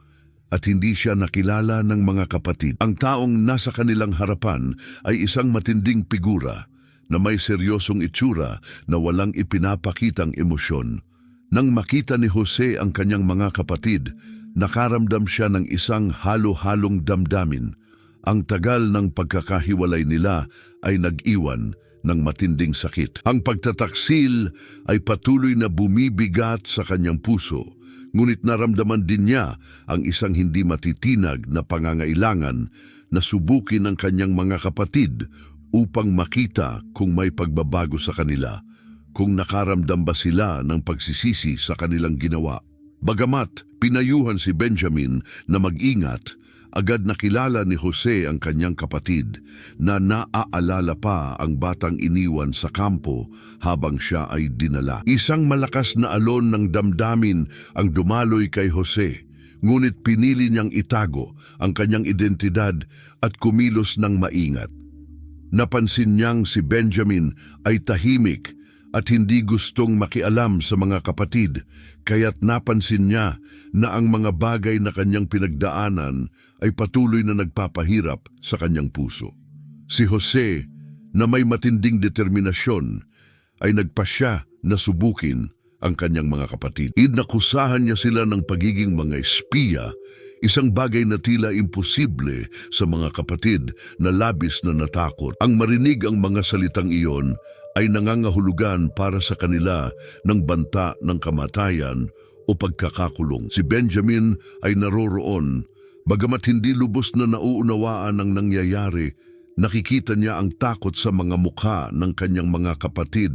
at hindi siya nakilala ng mga kapatid. Ang taong nasa kanilang harapan ay isang matinding figura na may seryosong itsura na walang ipinapakitang emosyon. Nang makita ni Jose ang kanyang mga kapatid, nakaramdam siya ng isang halo-halong damdamin. Ang tagal ng pagkakahiwalay nila ay nag-iwan ng matinding sakit. Ang pagtataksil ay patuloy na bumibigat sa kanyang puso, ngunit naramdaman din niya ang isang hindi matitinag na pangangailangan na subukin ang kanyang mga kapatid upang makita kung may pagbabago sa kanila, kung nakaramdam ba sila ng pagsisisi sa kanilang ginawa. Bagamat pinayuhan si Benjamin na mag-ingat, agad nakilala ni Jose ang kanyang kapatid na naaalala pa ang batang iniwan sa kampo habang siya ay dinala. Isang malakas na alon ng damdamin ang dumaloy kay Jose, ngunit pinili niyang itago ang kanyang identidad at kumilos ng maingat. Napansin niyang si Benjamin ay tahimik at hindi gustong makialam sa mga kapatid, kaya't napansin niya na ang mga bagay na kanyang pinagdaanan ay patuloy na nagpapahirap sa kanyang puso. Si Jose, na may matinding determinasyon, ay nagpasya na subukin ang kanyang mga kapatid. Inakusahan niya sila ng pagiging mga espiya, isang bagay na tila imposible sa mga kapatid na labis na natakot. Ang marinig ang mga salitang iyon ay nangangahulugan para sa kanila ng banta ng kamatayan o pagkakakulong. Si Benjamin ay naroroon, bagamat hindi lubos na nauunawaan ang nangyayari. Nakikita niya ang takot sa mga mukha ng kanyang mga kapatid.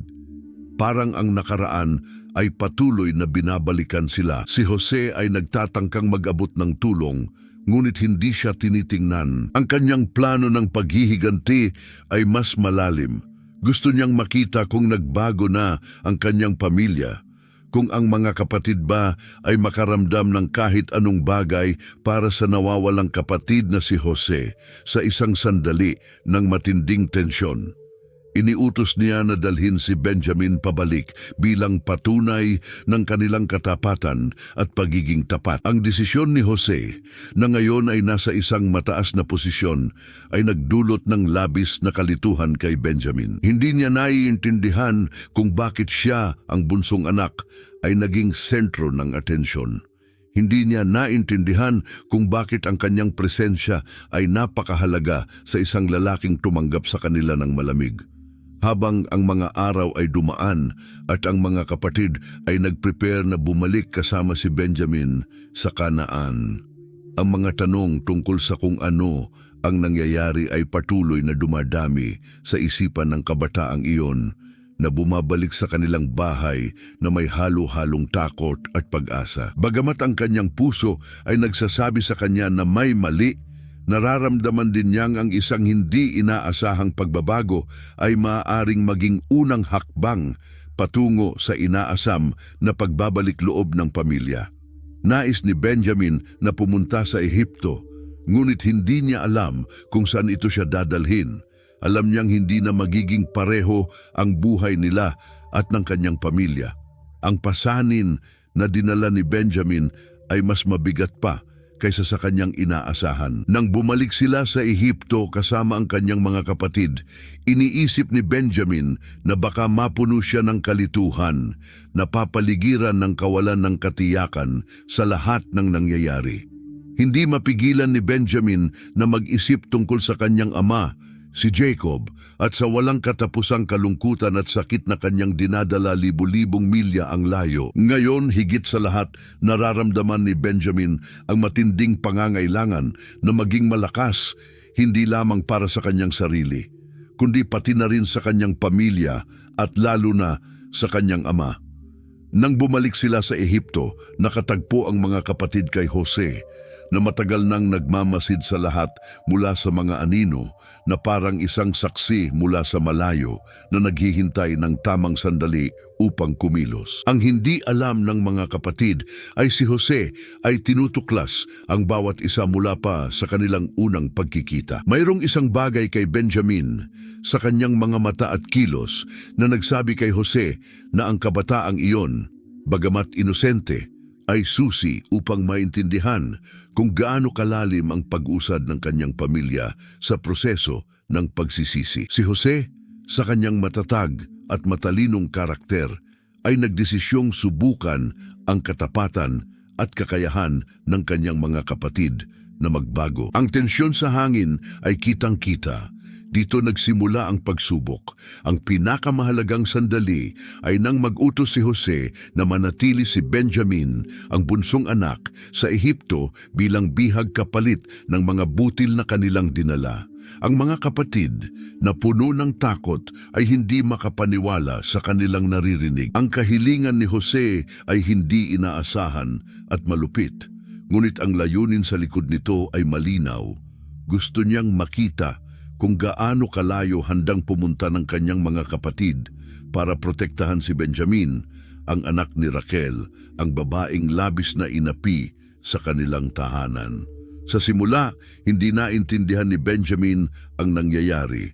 Parang ang nakaraan ay patuloy na binabalikan sila. Si Jose ay nagtatangkang mag-abot ng tulong, ngunit hindi siya tinitingnan. Ang kanyang plano ng paghihiganti ay mas malalim. Gusto niyang makita kung nagbago na ang kanyang pamilya, kung ang mga kapatid ba ay makaramdam ng kahit anong bagay para sa nawawalang kapatid na si Jose sa isang sandali ng matinding tensyon. Iniutos niya na dalhin si Benjamin pabalik bilang patunay ng kanilang katapatan at pagiging tapat. Ang desisyon ni Jose na ngayon ay nasa isang mataas na posisyon ay nagdulot ng labis na kalituhan kay Benjamin. Hindi niya naiintindihan kung bakit siya, ang bunsong anak, ay naging sentro ng atensyon. Hindi niya naintindihan kung bakit ang kanyang presensya ay napakahalaga sa isang lalaking tumanggap sa kanila ng malamig. Habang ang mga araw ay dumaan at ang mga kapatid ay nag-prepare na bumalik kasama si Benjamin sa Kanaan, ang mga tanong tungkol sa kung ano ang nangyayari ay patuloy na dumadami sa isipan ng kabataang iyon na bumabalik sa kanilang bahay na may halo-halong takot at pag-asa. Bagamat ang kanyang puso ay nagsasabi sa kanya na may mali, nararamdaman din niyang ang isang hindi inaasahang pagbabago ay maaaring maging unang hakbang patungo sa inaasam na pagbabalik loob ng pamilya. Nais ni Benjamin na pumunta sa Ehipto, ngunit hindi niya alam kung saan ito siya dadalhin. Alam niyang hindi na magiging pareho ang buhay nila at ng kanyang pamilya. Ang pasanin na dinala ni Benjamin ay mas mabigat pa kaysa sa kanyang inaasahan. Nang bumalik sila sa Ehipto kasama ang kanyang mga kapatid, iniisip ni Benjamin na baka mapuno siya ng kalituhan, napapaligiran ng kawalan ng katiyakan sa lahat ng nangyayari. Hindi mapigilan ni Benjamin na mag-isip tungkol sa kanyang ama, si Jacob, at sa walang katapusang kalungkutan at sakit na kanyang dinadala libu-libong milya ang layo. Ngayon, higit sa lahat, nararamdaman ni Benjamin ang matinding pangangailangan na maging malakas, hindi lamang para sa kanyang sarili, kundi pati na rin sa kanyang pamilya at lalo na sa kanyang ama. Nang bumalik sila sa Ehipto, nakatagpo ang mga kapatid kay Jose, na matagal nang nagmamasid sa lahat mula sa mga anino, na parang isang saksi mula sa malayo na naghihintay ng tamang sandali upang kumilos. Ang hindi alam ng mga kapatid ay si Jose ay tinutuklas ang bawat isa mula pa sa kanilang unang pagkikita. Mayroong isang bagay kay Benjamin sa kanyang mga mata at kilos na nagsabi kay Jose na ang kabataang iyon, bagamat inosente, ay susi upang maintindihan kung gaano kalalim ang pag-usad ng kanyang pamilya sa proseso ng pagsisisi. Si Jose, sa kanyang matatag at matalinong karakter, ay nagdesisyong subukan ang katapatan at kakayahan ng kanyang mga kapatid na magbago. Ang tensyon sa hangin ay kitang-kita. Dito nagsimula ang pagsubok. Ang pinakamahalagang sandali ay nang mag-utos si Jose na manatili si Benjamin, ang bunsong anak, sa Ehipto bilang bihag kapalit ng mga butil na kanilang dinala. Ang mga kapatid na puno ng takot ay hindi makapaniwala sa kanilang naririnig. Ang kahilingan ni Jose ay hindi inaasahan at malupit, ngunit ang layunin sa likod nito ay malinaw. Gusto niyang makita kung gaano kalayo handang pumunta ng kanyang mga kapatid para protektahan si Benjamin, ang anak ni Raquel, ang babaeng labis na inapi sa kanilang tahanan. Sa simula, hindi naintindihan ni Benjamin ang nangyayari.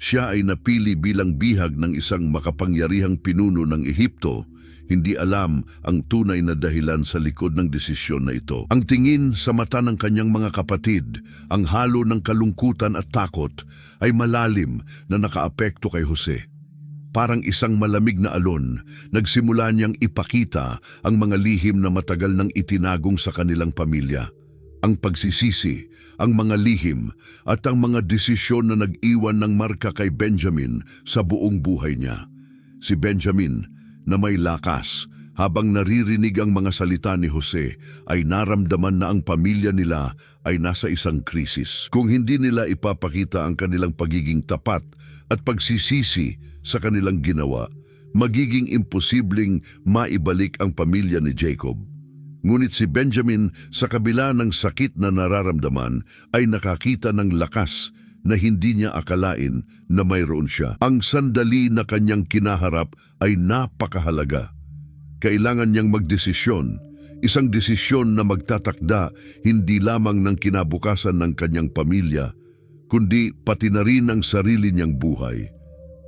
Siya ay napili bilang bihag ng isang makapangyarihang pinuno ng Ehipto, hindi alam ang tunay na dahilan sa likod ng desisyon na ito. Ang tingin sa mata ng kanyang mga kapatid, ang halo ng kalungkutan at takot, ay malalim na nakaapekto kay Jose. Parang isang malamig na alon, nagsimula niyang ipakita ang mga lihim na matagal nang itinagong sa kanilang pamilya. Ang pagsisisi, ang mga lihim, at ang mga desisyon na nag-iwan ng marka kay Benjamin sa buong buhay niya. Si Benjamin, na may lakas, habang naririnig ang mga salita ni Jose, ay naramdaman na ang pamilya nila ay nasa isang krisis. Kung hindi nila ipapakita ang kanilang pagiging tapat at pagsisisi sa kanilang ginawa, magiging imposibleng maibalik ang pamilya ni Jacob. Ngunit si Benjamin, sa kabila ng sakit na nararamdaman, ay nakakita ng lakas na hindi niya akalain na mayroon siya. Ang sandali na kanyang kinaharap ay napakahalaga. Kailangan niyang magdesisyon, isang desisyon na magtatakda hindi lamang ng kinabukasan ng kanyang pamilya, kundi pati na rin ang sarili niyang buhay.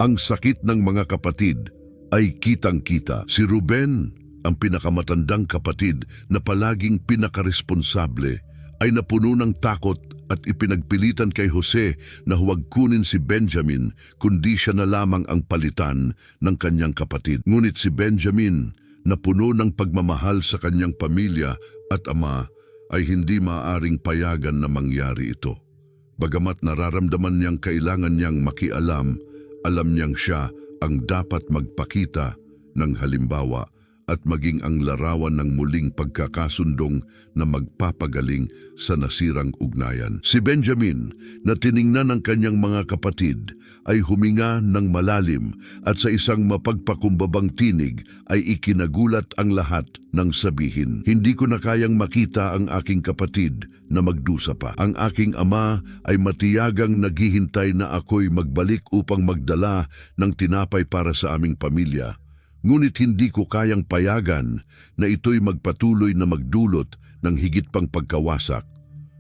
Ang sakit ng mga kapatid ay kitang-kita. Si Ruben, ang pinakamatandang kapatid na palaging pinakaresponsable, ay napuno ng takot at ipinagpilitan kay Jose na huwag kunin si Benjamin kundi siya na lamang ang palitan ng kanyang kapatid. Ngunit si Benjamin, na puno ng pagmamahal sa kanyang pamilya at ama, ay hindi maaaring payagan na mangyari ito. Bagamat nararamdaman niyang kailangan niyang makialam, alam niyang siya ang dapat magpakita ng halimbawa at maging ang larawan ng muling pagkakasundong na magpapagaling sa nasirang ugnayan. Si Benjamin, na tiningnan ng kanyang mga kapatid, ay huminga ng malalim at sa isang mapagpakumbabang tinig ay ikinagulat ang lahat ng sabihin, "Hindi ko na kayang makita ang aking kapatid na magdusa pa. Ang aking ama ay matiyagang naghihintay na ako'y magbalik upang magdala ng tinapay para sa aming pamilya. Ngunit hindi ko kayang payagan na ito'y magpatuloy na magdulot ng higit pang pagkawasak.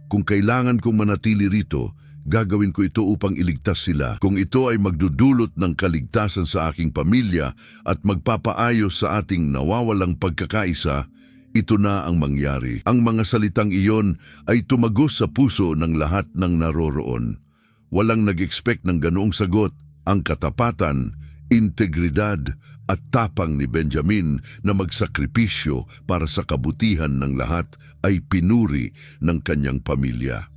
Kung kailangan kong manatili rito, gagawin ko ito upang iligtas sila. Kung ito ay magdudulot ng kaligtasan sa aking pamilya at magpapaayos sa ating nawawalang pagkakaisa, ito na ang mangyari." Ang mga salitang iyon ay tumagos sa puso ng lahat ng naroroon. Walang nag-expect ng ganoong sagot. Ang katapatan, integridad at tapang ni Benjamin na magsakripisyo para sa kabutihan ng lahat ay pinuri ng kanyang pamilya.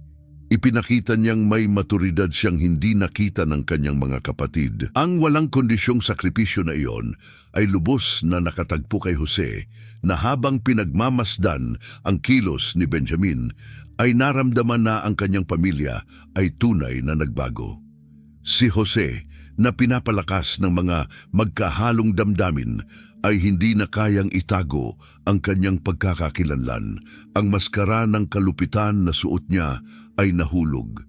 Ipinakita niyang may maturidad siyang hindi nakita ng kanyang mga kapatid. Ang walang kondisyong sakripisyo na iyon ay lubos na nakatagpo kay Jose, na habang pinagmamasdan ang kilos ni Benjamin, ay naramdaman na ang kanyang pamilya ay tunay na nagbago. Si Jose, na pinapalakas ng mga magkahalong damdamin, ay hindi na kayang itago ang kanyang pagkakakilanlan. Ang maskara ng kalupitan na suot niya ay nahulog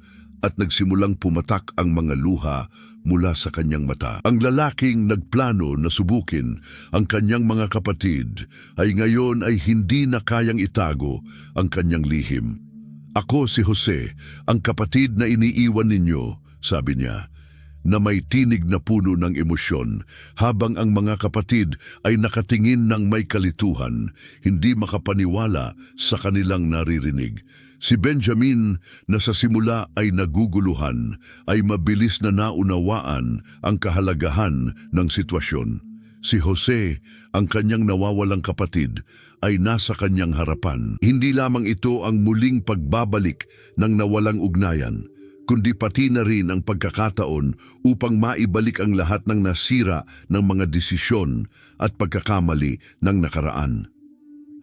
at nagsimulang pumatak ang mga luha mula sa kanyang mata. Ang lalaking nagplano na subukin ang kanyang mga kapatid ay ngayon ay hindi na kayang itago ang kanyang lihim. "Ako si Jose, ang kapatid na iniiwan ninyo," sabi niya, na may tinig na puno ng emosyon, habang ang mga kapatid ay nakatingin ng may kalituhan, hindi makapaniwala sa kanilang naririnig. Si Benjamin, na sa simula ay naguguluhan, ay mabilis na naunawaan ang kahalagahan ng sitwasyon. Si Jose, ang kanyang nawawalang kapatid, ay nasa kanyang harapan. Hindi lamang ito ang muling pagbabalik ng nawalang ugnayan, kundi pati na rin ang pagkakataon upang maibalik ang lahat ng nasira ng mga desisyon at pagkakamali ng nakaraan.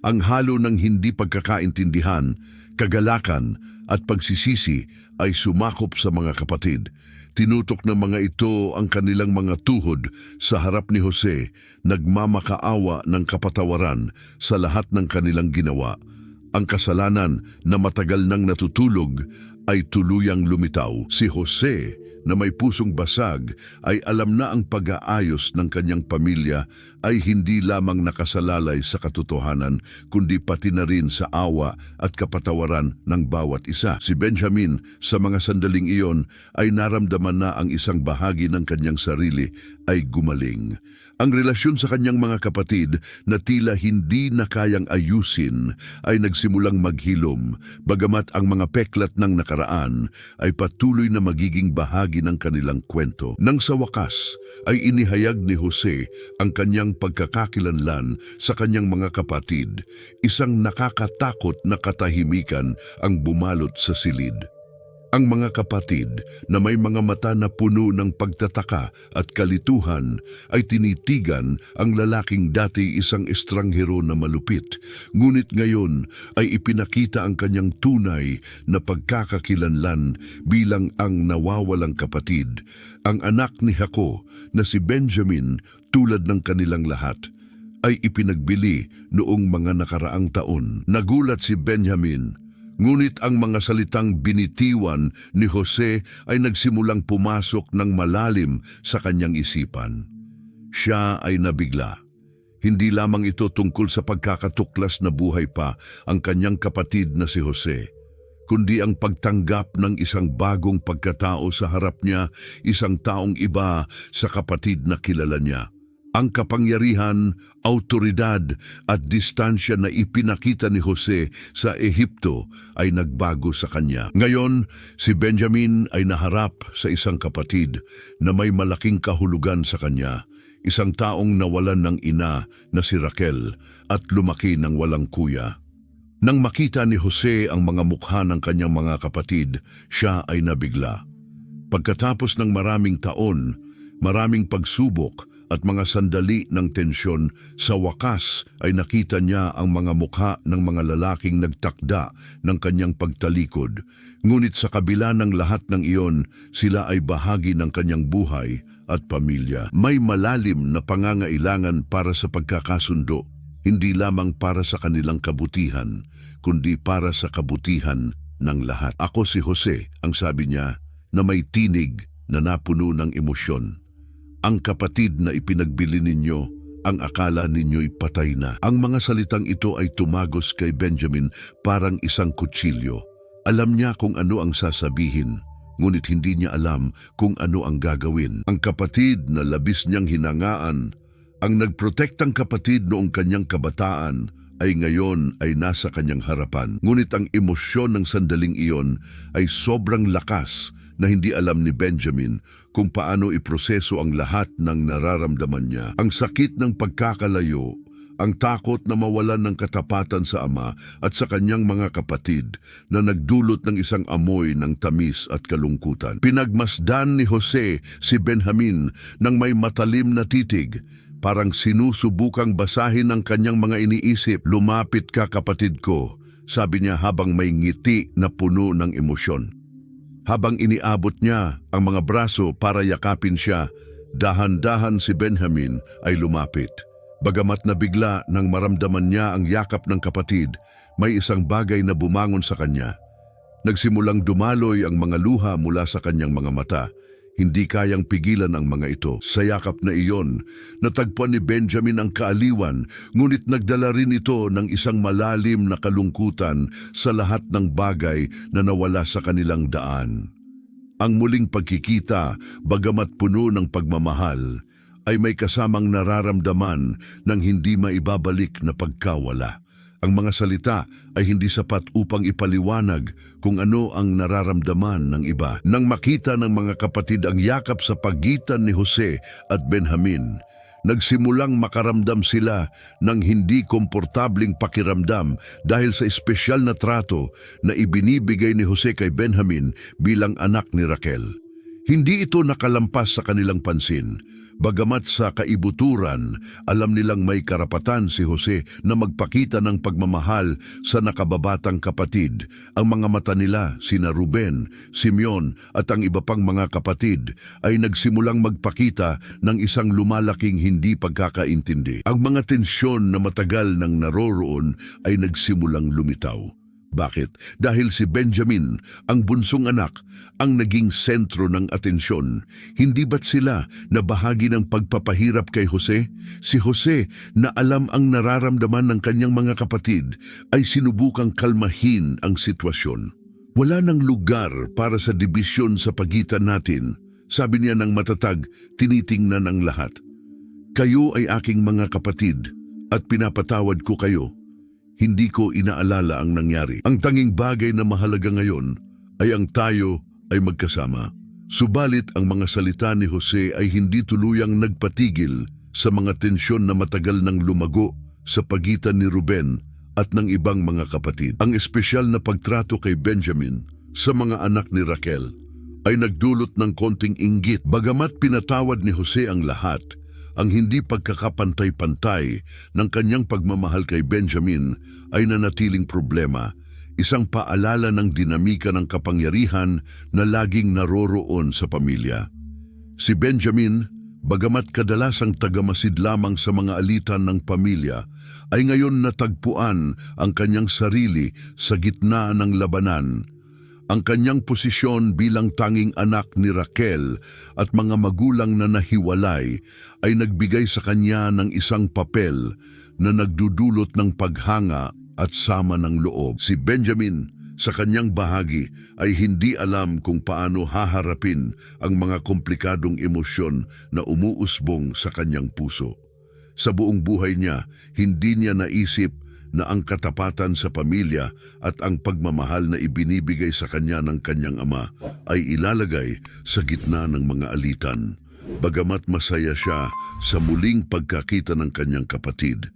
Ang halo ng hindi pagkakaintindihan, kagalakan at pagsisisi ay sumakop sa mga kapatid. Tinutok ng mga ito ang kanilang mga tuhod sa harap ni Jose, nagmamakaawa ng kapatawaran sa lahat ng kanilang ginawa. Ang kasalanan na matagal nang natutulog ay tuluyang lumitaw. Si Jose, na may pusong basag ay alam na ang pag-aayos ng kanyang pamilya ay hindi lamang nakasalalay sa katotohanan kundi pati na rin sa awa at kapatawaran ng bawat isa. Si Benjamin sa mga sandaling iyon ay naramdaman na ang isang bahagi ng kanyang sarili ay gumaling. Ang relasyon sa kanyang mga kapatid na tila hindi na kayang ayusin ay nagsimulang maghilom, bagamat ang mga peklat ng nakaraan ay patuloy na magiging bahagi ng kanilang kwento. Nang sa wakas ay inihayag ni Jose ang kanyang pagkakakilanlan sa kanyang mga kapatid, isang nakakatakot na katahimikan ang bumalot sa silid. Ang mga kapatid na may mga mata na puno ng pagtataka at kalituhan ay tinitigan ang lalaking dati isang estranghero na malupit, ngunit ngayon ay ipinakita ang kanyang tunay na pagkakakilanlan bilang ang nawawalang kapatid, ang anak ni Jacob na si Benjamin tulad ng kanilang lahat ay ipinagbili noong mga nakaraang taon. Nagulat si Benjamin. Ngunit ang mga salitang binitiwan ni Jose ay nagsimulang pumasok ng malalim sa kanyang isipan. Siya ay nabigla. Hindi lamang ito tungkol sa pagkakatuklas na buhay pa ang kanyang kapatid na si Jose, kundi ang pagtanggap ng isang bagong pagkatao sa harap niya, isang taong iba sa kapatid na kilala niya. Ang kapangyarihan, autoridad at distansya na ipinakita ni Jose sa Ehipto ay nagbago sa kanya. Ngayon, si Benjamin ay naharap sa isang kapatid na may malaking kahulugan sa kanya, isang taong nawalan ng ina na si Raquel at lumaki ng walang kuya. Nang makita ni Jose ang mga mukha ng kanyang mga kapatid, siya ay nabigla. Pagkatapos ng maraming taon, maraming pagsubok, at mga sandali ng tensyon, sa wakas ay nakita niya ang mga mukha ng mga lalaking nagtakda ng kanyang pagtalikod. Ngunit sa kabila ng lahat ng iyon, sila ay bahagi ng kanyang buhay at pamilya. May malalim na pangangailangan para sa pagkakasundo, hindi lamang para sa kanilang kabutihan, kundi para sa kabutihan ng lahat. Ako si Jose, ang sabi niya, na may tinig na napuno ng emosyon. Ang kapatid na ipinagbili ninyo, ang akala ninyo'y patay na. Ang mga salitang ito ay tumagos kay Benjamin parang isang kutsilyo. Alam niya kung ano ang sasabihin, ngunit hindi niya alam kung ano ang gagawin. Ang kapatid na labis niyang hinangaan, ang nagprotektang kapatid noong kanyang kabataan, ay ngayon ay nasa kanyang harapan. Ngunit ang emosyon ng sandaling iyon ay sobrang lakas na hindi alam ni Benjamin kung paano iproseso ang lahat ng nararamdaman niya. Ang sakit ng pagkakalayo, ang takot na mawalan ng katapatan sa ama at sa kanyang mga kapatid na nagdulot ng isang amoy ng tamis at kalungkutan. Pinagmasdan ni Jose si Benjamin ng may matalim na titig, parang sinusubukang basahin ang kanyang mga iniisip. "Lumapit ka, kapatid ko," sabi niya habang may ngiti na puno ng emosyon. Habang iniabot niya ang mga braso para yakapin siya, dahan-dahan si Benjamin ay lumapit. Bagamat nabigla nang maramdaman niya ang yakap ng kapatid, may isang bagay na bumangon sa kanya. Nagsimulang dumaloy ang mga luha mula sa kanyang mga mata. Hindi kayang pigilan ang mga ito. Sa yakap na iyon, natagpuan ni Benjamin ang kaaliwan, ngunit nagdala rin ito ng isang malalim na kalungkutan sa lahat ng bagay na nawala sa kanilang daan. Ang muling pagkikita, bagamat puno ng pagmamahal, ay may kasamang nararamdaman ng hindi maibabalik na pagkawala. Ang mga salita ay hindi sapat upang ipaliwanag kung ano ang nararamdaman ng iba. Nang makita ng mga kapatid ang yakap sa pagitan ni Jose at Benjamin, nagsimulang makaramdam sila ng hindi komportabling pakiramdam dahil sa espesyal na trato na ibinibigay ni Jose kay Benjamin bilang anak ni Raquel. Hindi ito nakalampas sa kanilang pansin. Bagamat sa kaibuturan, alam nilang may karapatan si Jose na magpakita ng pagmamahal sa nakababatang kapatid. Ang mga mata nila, sina Ruben, Simeon at ang iba pang mga kapatid, ay nagsimulang magpakita ng isang lumalaking hindi pagkakaintindi. Ang mga tensyon na matagal nang naroroon ay nagsimulang lumitaw. Bakit? Dahil si Benjamin, ang bunsong anak, ang naging sentro ng atensyon. Hindi ba't sila na bahagi ng pagpapahirap kay Jose? Si Jose, na alam ang nararamdaman ng kanyang mga kapatid, ay sinubukang kalmahin ang sitwasyon. Wala nang lugar para sa dibisyon sa pagitan natin. Sabi niya ng matatag, tinitingnan ang lahat. Kayo ay aking mga kapatid at pinapatawad ko kayo. Hindi ko inaalala ang nangyari. Ang tanging bagay na mahalaga ngayon ay ang tayo ay magkasama. Subalit ang mga salita ni Jose ay hindi tuluyang nagpatigil sa mga tensyon na matagal nang lumago sa pagitan ni Ruben at ng ibang mga kapatid. Ang espesyal na pagtrato kay Benjamin sa mga anak ni Raquel ay nagdulot ng konting inggit. Bagamat pinatawad ni Jose ang lahat, ang hindi pagkakapantay-pantay ng kanyang pagmamahal kay Benjamin ay nanatiling problema, isang paalala ng dinamika ng kapangyarihan na laging naroroon sa pamilya. Si Benjamin, bagamat kadalasang tagamasid lamang sa mga alitan ng pamilya, ay ngayon natagpuan ang kanyang sarili sa gitna ng labanan. Ang kanyang posisyon bilang tanging anak ni Raquel at mga magulang na nahiwalay ay nagbigay sa kanya ng isang papel na nagdudulot ng paghanga at sama ng loob. Si Benjamin, sa kanyang bahagi, ay hindi alam kung paano haharapin ang mga komplikadong emosyon na umuusbong sa kanyang puso. Sa buong buhay niya, hindi niya naisip na ang katapatan sa pamilya at ang pagmamahal na ibinibigay sa kanya ng kanyang ama ay ilalagay sa gitna ng mga alitan. Bagamat masaya siya sa muling pagkakita ng kanyang kapatid,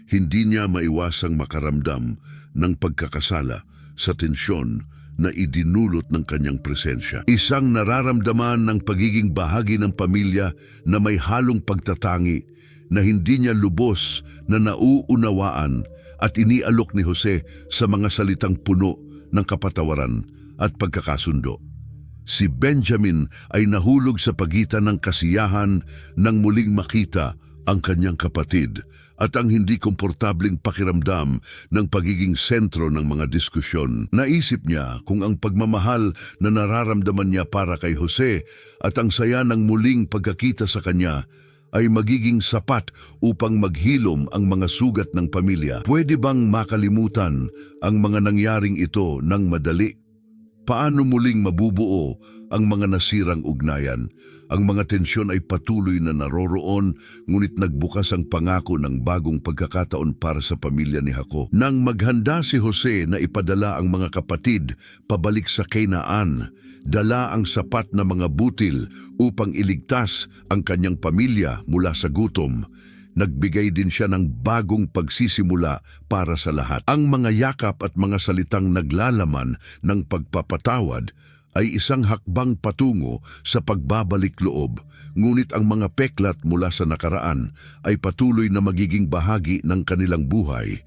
hindi niya maiwasang makaramdam ng pagkakasala sa tensyon na idinulot ng kanyang presensya. Isang nararamdaman ng pagiging bahagi ng pamilya na may halong pagtatangi na hindi niya lubos na nauunawaan at inialok ni Jose sa mga salitang puno ng kapatawaran at pagkakasundo. Si Benjamin ay nahulog sa pagitan ng kasiyahan nang muling makita ang kanyang kapatid at ang hindi komportabling pakiramdam ng pagiging sentro ng mga diskusyon. Naisip niya kung ang pagmamahal na nararamdaman niya para kay Jose at ang saya ng muling pagkakita sa kanya ay magiging sapat upang maghilom ang mga sugat ng pamilya. Pwede bang makalimutan ang mga nangyaring ito ng madali? Paano muling mabubuo ang mga nasirang ugnayan? Ang mga tensyon ay patuloy na naroroon, ngunit nagbukas ang pangako ng bagong pagkakataon para sa pamilya ni Jacob. Nang maghanda si Jose na ipadala ang mga kapatid pabalik sa Canaan, dala ang sapat na mga butil upang iligtas ang kanyang pamilya mula sa gutom. Nagbigay din siya ng bagong pagsisimula para sa lahat. Ang mga yakap at mga salitang naglalaman ng pagpapatawad ay isang hakbang patungo sa pagbabalik loob, ngunit ang mga peklat mula sa nakaraan ay patuloy na magiging bahagi ng kanilang buhay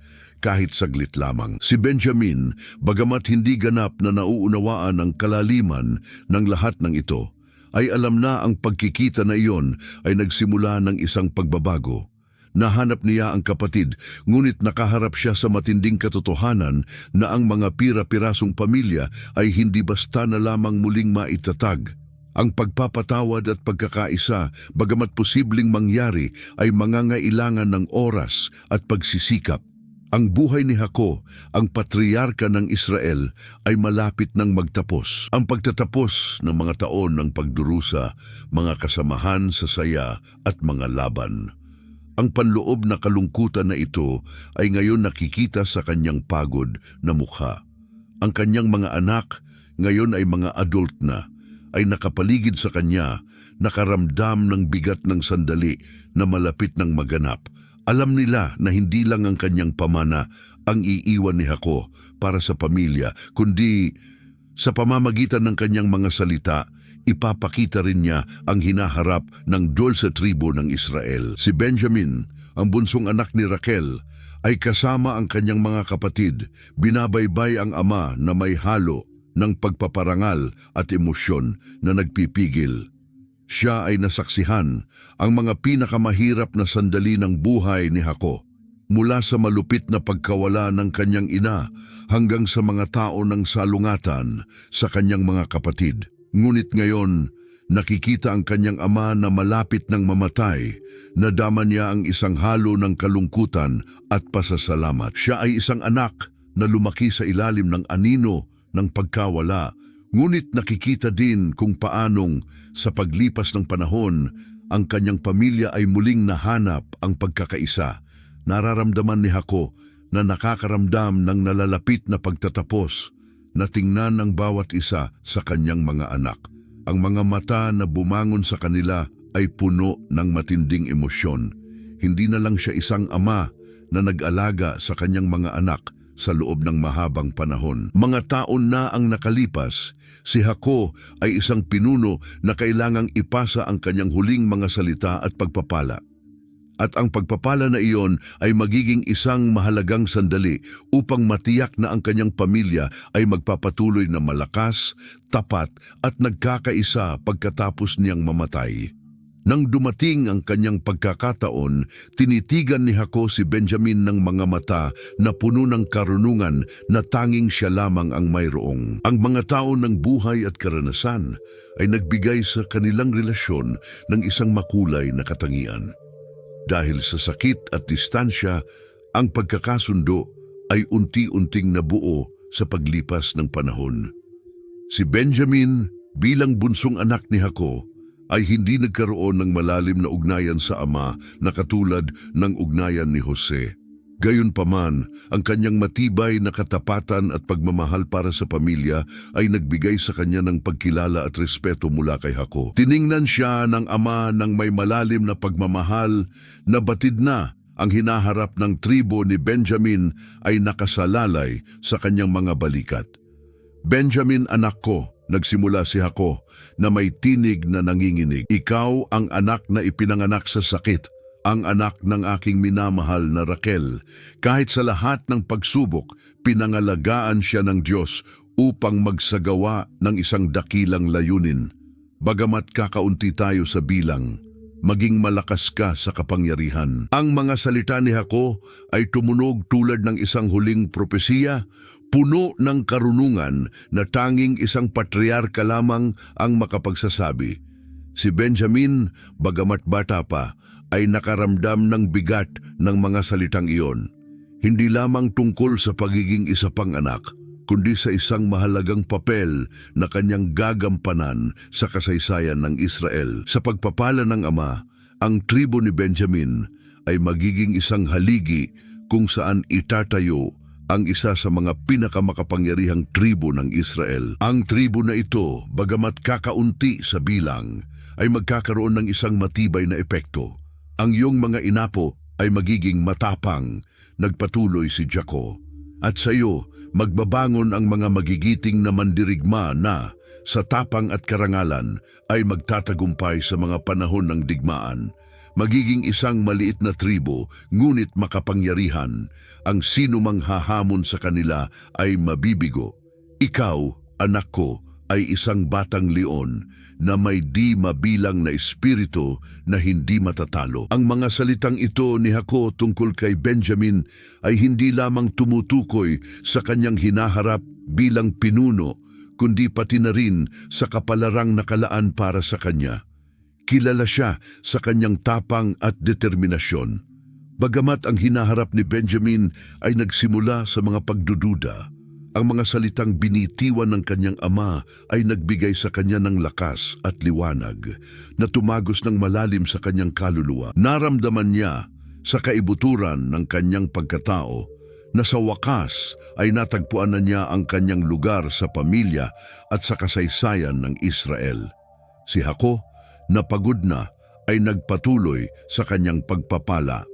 kahit saglit lamang. Si Benjamin, bagamat hindi ganap na nauunawaan ang kalaliman ng lahat ng ito, ay alam na ang pagkikita na iyon ay nagsimula ng isang pagbabago. Nahanap niya ang kapatid, ngunit nakaharap siya sa matinding katotohanan na ang mga pira-pirasong pamilya ay hindi basta na lamang muling maitatag. Ang pagpapatawad at pagkakaisa, bagamat posibleng mangyari, ay mangangailangan ng oras at pagsisikap. Ang buhay ni Jacob, ang patriarka ng Israel, ay malapit nang magtapos. Ang pagtatapos ng mga taon ng pagdurusa, mga kasamahan sa saya at mga laban. Ang panloob na kalungkutan na ito ay ngayon nakikita sa kanyang pagod na mukha. Ang kanyang mga anak, ngayon ay mga adult na, ay nakapaligid sa kanya, nakaramdam ng bigat ng sandali na malapit ng maganap. Alam nila na hindi lang ang kanyang pamana ang iiwan ni Jacob para sa pamilya, kundi sa pamamagitan ng kanyang mga salita, ipapakita rin niya ang hinaharap ng 12 tribo ng Israel. Si Benjamin, ang bunsong anak ni Raquel, ay kasama ang kanyang mga kapatid. Binabaybay ang ama na may halo ng pagpaparangal at emosyon na nagpipigil. Siya ay nasaksihan ang mga pinakamahirap na sandali ng buhay ni Jacob. mula sa malupit na pagkawala ng kanyang ina hanggang sa mga tao ng salungatan sa kanyang mga kapatid. Ngunit ngayon, nakikita ang kanyang ama na malapit ng mamatay. Nadama niya ang isang halo ng kalungkutan at pasasalamat. Siya ay isang anak na lumaki sa ilalim ng anino ng pagkawala. Ngunit nakikita din kung paanong sa paglipas ng panahon, ang kanyang pamilya ay muling nahanap ang pagkakaisa. Nararamdaman ni Jaco na nakakaramdam ng nalalapit na pagtatapos na tingnan ng bawat isa sa kanyang mga anak. Ang mga mata na bumangon sa kanila ay puno ng matinding emosyon. Hindi na lang siya isang ama na nag-alaga sa kanyang mga anak sa loob ng mahabang panahon. Mga taon na ang nakalipas, si Jaco ay isang pinuno na kailangang ipasa ang kanyang huling mga salita at pagpapala. At ang pagpapala na iyon ay magiging isang mahalagang sandali upang matiyak na ang kanyang pamilya ay magpapatuloy na malakas, tapat at nagkakaisa pagkatapos niyang mamatay. Nang dumating ang kanyang pagkakataon, tinitigan ni Jaco si Benjamin ng mga mata na puno ng karunungan na tanging siya lamang ang mayroong. Ang mga tao ng buhay at karanasan ay nagbigay sa kanilang relasyon ng isang makulay na katangian. Dahil sa sakit at distansya, ang pagkakasundo ay unti-unting nabuo sa paglipas ng panahon. Si Benjamin, bilang bunsong anak ni Jaco, ay hindi nagkaroon ng malalim na ugnayan sa ama na katulad ng ugnayan ni Jose. Gayunpaman, ang kanyang matibay na katapatan at pagmamahal para sa pamilya ay nagbigay sa kanya ng pagkilala at respeto mula kay Jaco. Tiningnan siya ng ama ng may malalim na pagmamahal na batid na ang hinaharap ng tribo ni Benjamin ay nakasalalay sa kanyang mga balikat. Benjamin, anak ko, nagsimula si Jaco na may tinig na nanginginig. Ikaw ang anak na ipinanganak sa sakit, ang anak ng aking minamahal na Raquel. Kahit sa lahat ng pagsubok, pinangalagaan siya ng Diyos upang magsagawa ng isang dakilang layunin. Bagamat kakaunti tayo sa bilang, maging malakas ka sa kapangyarihan. Ang mga salita ni Jaco ay tumunog tulad ng isang huling propesiya, puno ng karunungan na tanging isang patriarka lamang ang makapagsasabi. Si Benjamin, bagamat bata pa, ay nakaramdam ng bigat ng mga salitang iyon. Hindi lamang tungkol sa pagiging isa pang anak, kundi sa isang mahalagang papel na kanyang gagampanan sa kasaysayan ng Israel. Sa pagpapala ng ama, ang tribo ni Benjamin ay magiging isang haligi kung saan itatayo ang isa sa mga pinakamakapangyarihang tribo ng Israel. Ang tribo na ito, bagamat kakaunti sa bilang, ay magkakaroon ng isang matibay na epekto. Ang iyong mga inapo ay magiging matapang, nagpatuloy si Jaco. At sa iyo, magbabangon ang mga magigiting na mandirigma na, sa tapang at karangalan, ay magtatagumpay sa mga panahon ng digmaan. Magiging isang maliit na tribo, ngunit makapangyarihan. Ang sinumang hahamon sa kanila ay mabibigo. Ikaw, anak ko, ay isang batang leon na may di mabilang na espiritu na hindi matatalo. Ang mga salitang ito ni Jaco tungkol kay Benjamin ay hindi lamang tumutukoy sa kanyang hinaharap bilang pinuno, kundi pati na rin sa kapalarang nakalaan para sa kanya. Kilala siya sa kanyang tapang at determinasyon. Bagamat ang hinaharap ni Benjamin ay nagsimula sa mga pagdududa, ang mga salitang binitiwan ng kanyang ama ay nagbigay sa kanya ng lakas at liwanag na tumagos ng malalim sa kanyang kaluluwa. Naramdaman niya sa kaibuturan ng kanyang pagkatao na sa wakas ay natagpuan na niya ang kanyang lugar sa pamilya at sa kasaysayan ng Israel. Si Jaco, na pagod na, ay nagpatuloy sa kanyang pagpapala.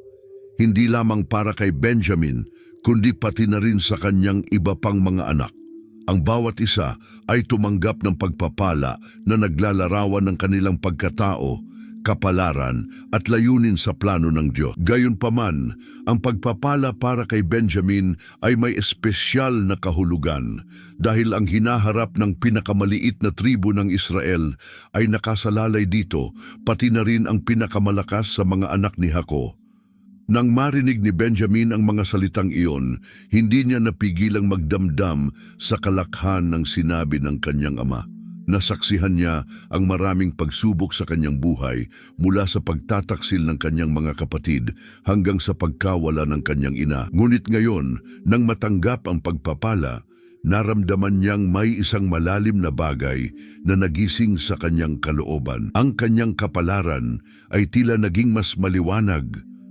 Hindi lamang para kay Benjamin, kundi pati na rin sa kanyang iba pang mga anak. Ang bawat isa ay tumanggap ng pagpapala na naglalarawan ng kanilang pagkatao, kapalaran at layunin sa plano ng Diyos. Gayunpaman, ang pagpapala para kay Benjamin ay may espesyal na kahulugan dahil ang hinaharap ng pinakamaliit na tribo ng Israel ay nakasalalay dito, pati na rin ang pinakamalakas sa mga anak ni Jaco. Nang marinig ni Benjamin ang mga salitang iyon, hindi niya napigilang magdamdam sa kalakhan ng sinabi ng kanyang ama. Nasaksihan niya ang maraming pagsubok sa kanyang buhay mula sa pagtataksil ng kanyang mga kapatid hanggang sa pagkawala ng kanyang ina. Ngunit ngayon, nang matanggap ang pagpapala, naramdaman niyang may isang malalim na bagay na nagising sa kanyang kalooban. Ang kanyang kapalaran ay tila naging mas maliwanag,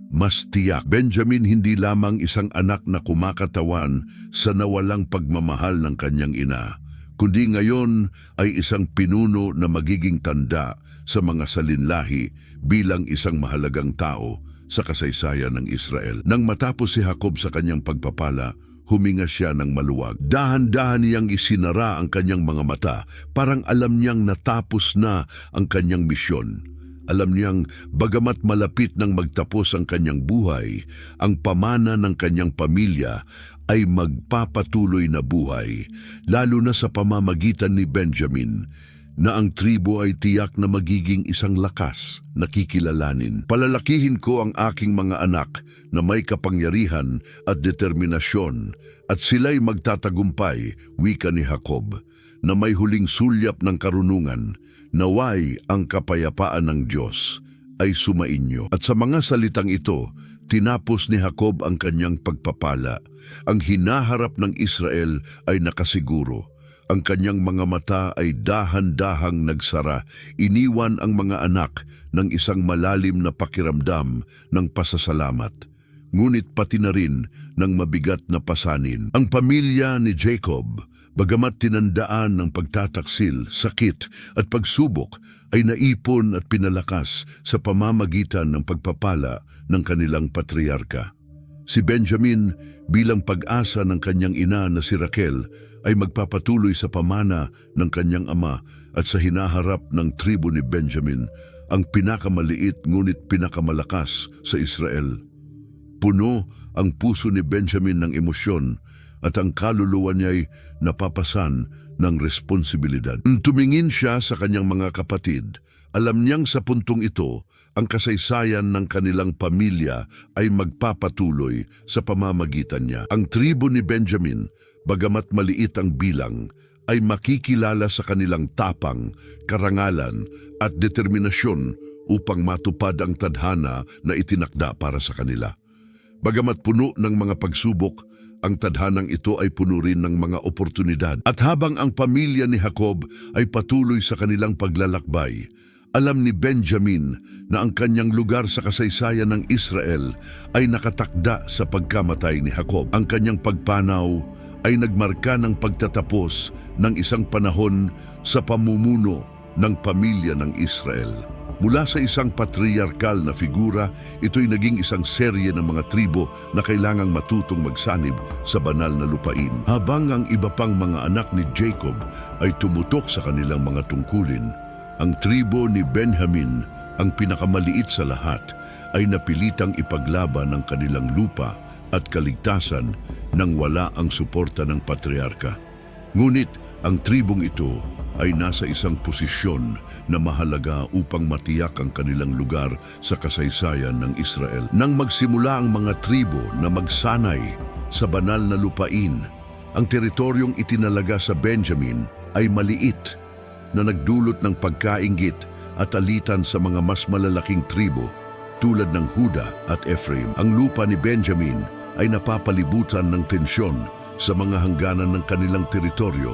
mas tiyak. Benjamin hindi lamang isang anak na kumakatawan sa nawalang pagmamahal ng kanyang ina, kundi ngayon ay isang pinuno na magiging tanda sa mga salinlahi bilang isang mahalagang tao sa kasaysayan ng Israel. Nang matapos si Jacob sa kanyang pagpapala, huminga siya ng maluwag. Dahan-dahan niyang isinara ang kanyang mga mata, parang alam niyang natapos na ang kanyang misyon. Alam niyang bagamat malapit nang magtapos ang kanyang buhay, ang pamana ng kanyang pamilya ay magpapatuloy na buhay, lalo na sa pamamagitan ni Benjamin, na ang tribo ay tiyak na magiging isang lakas na kikilalanin. Palalakihin ko ang aking mga anak na may kapangyarihan at determinasyon, at sila'y magtatagumpay, wika ni Jacob, na may huling sulyap ng karunungan. Naway ang kapayapaan ng Diyos ay sumainyo. At sa mga salitang ito, tinapos ni Jacob ang kanyang pagpapala. Ang hinaharap ng Israel ay nakasiguro. Ang kanyang mga mata ay dahan-dahang nagsara. Iniwan ang mga anak ng isang malalim na pakiramdam ng pasasalamat. Ngunit pati na rin ng mabigat na pasanin. Ang pamilya ni Jacob, bagamat tinandaan ng pagtataksil, sakit at pagsubok, ay naipon at pinalakas sa pamamagitan ng pagpapala ng kanilang patriarka. Si Benjamin, bilang pag-asa ng kanyang ina na si Raquel, ay magpapatuloy sa pamana ng kanyang ama, at sa hinaharap ng tribo ni Benjamin, ang pinakamaliit ngunit pinakamalakas sa Israel. Puno ang puso ni Benjamin ng emosyon, at ang kaluluwa niya'y napapasan ng responsibilidad. Tumingin siya sa kanyang mga kapatid. Alam niyang sa puntong ito, ang kasaysayan ng kanilang pamilya ay magpapatuloy sa pamamagitan niya. Ang tribo ni Benjamin, bagamat maliit ang bilang, ay makikilala sa kanilang tapang, karangalan at determinasyon upang matupad ang tadhana na itinakda para sa kanila. Bagamat puno ng mga pagsubok, ang tadhanang ito ay puno rin ng mga oportunidad. At habang ang pamilya ni Jacob ay patuloy sa kanilang paglalakbay, alam ni Benjamin na ang kanyang lugar sa kasaysayan ng Israel ay nakatakda sa pagkamatay ni Jacob. Ang kanyang pagpanaw ay nagmarka ng pagtatapos ng isang panahon sa pamumuno ng pamilya ng Israel. Mula sa isang patriarkal na figura, ito'y naging isang serye ng mga tribo na kailangang matutong magsanib sa banal na lupain. Habang ang iba pang mga anak ni Jacob ay tumutok sa kanilang mga tungkulin, ang tribo ni Benjamin, ang pinakamaliit sa lahat, ay napilitang ipaglaban ang kanilang lupa at kaligtasan nang wala ang suporta ng patriarka. Ngunit ang tribong ito ay nasa isang posisyon na mahalaga upang matiyak ang kanilang lugar sa kasaysayan ng Israel. Nang magsimula ang mga tribo na magsanay sa banal na lupain, ang teritoryong itinalaga sa Benjamin ay maliit na nagdulot ng pagkainggit at alitan sa mga mas malalaking tribo tulad ng Huda at Ephraim. Ang lupa ni Benjamin ay napapalibutan ng tensyon sa mga hangganan ng kanilang teritoryo,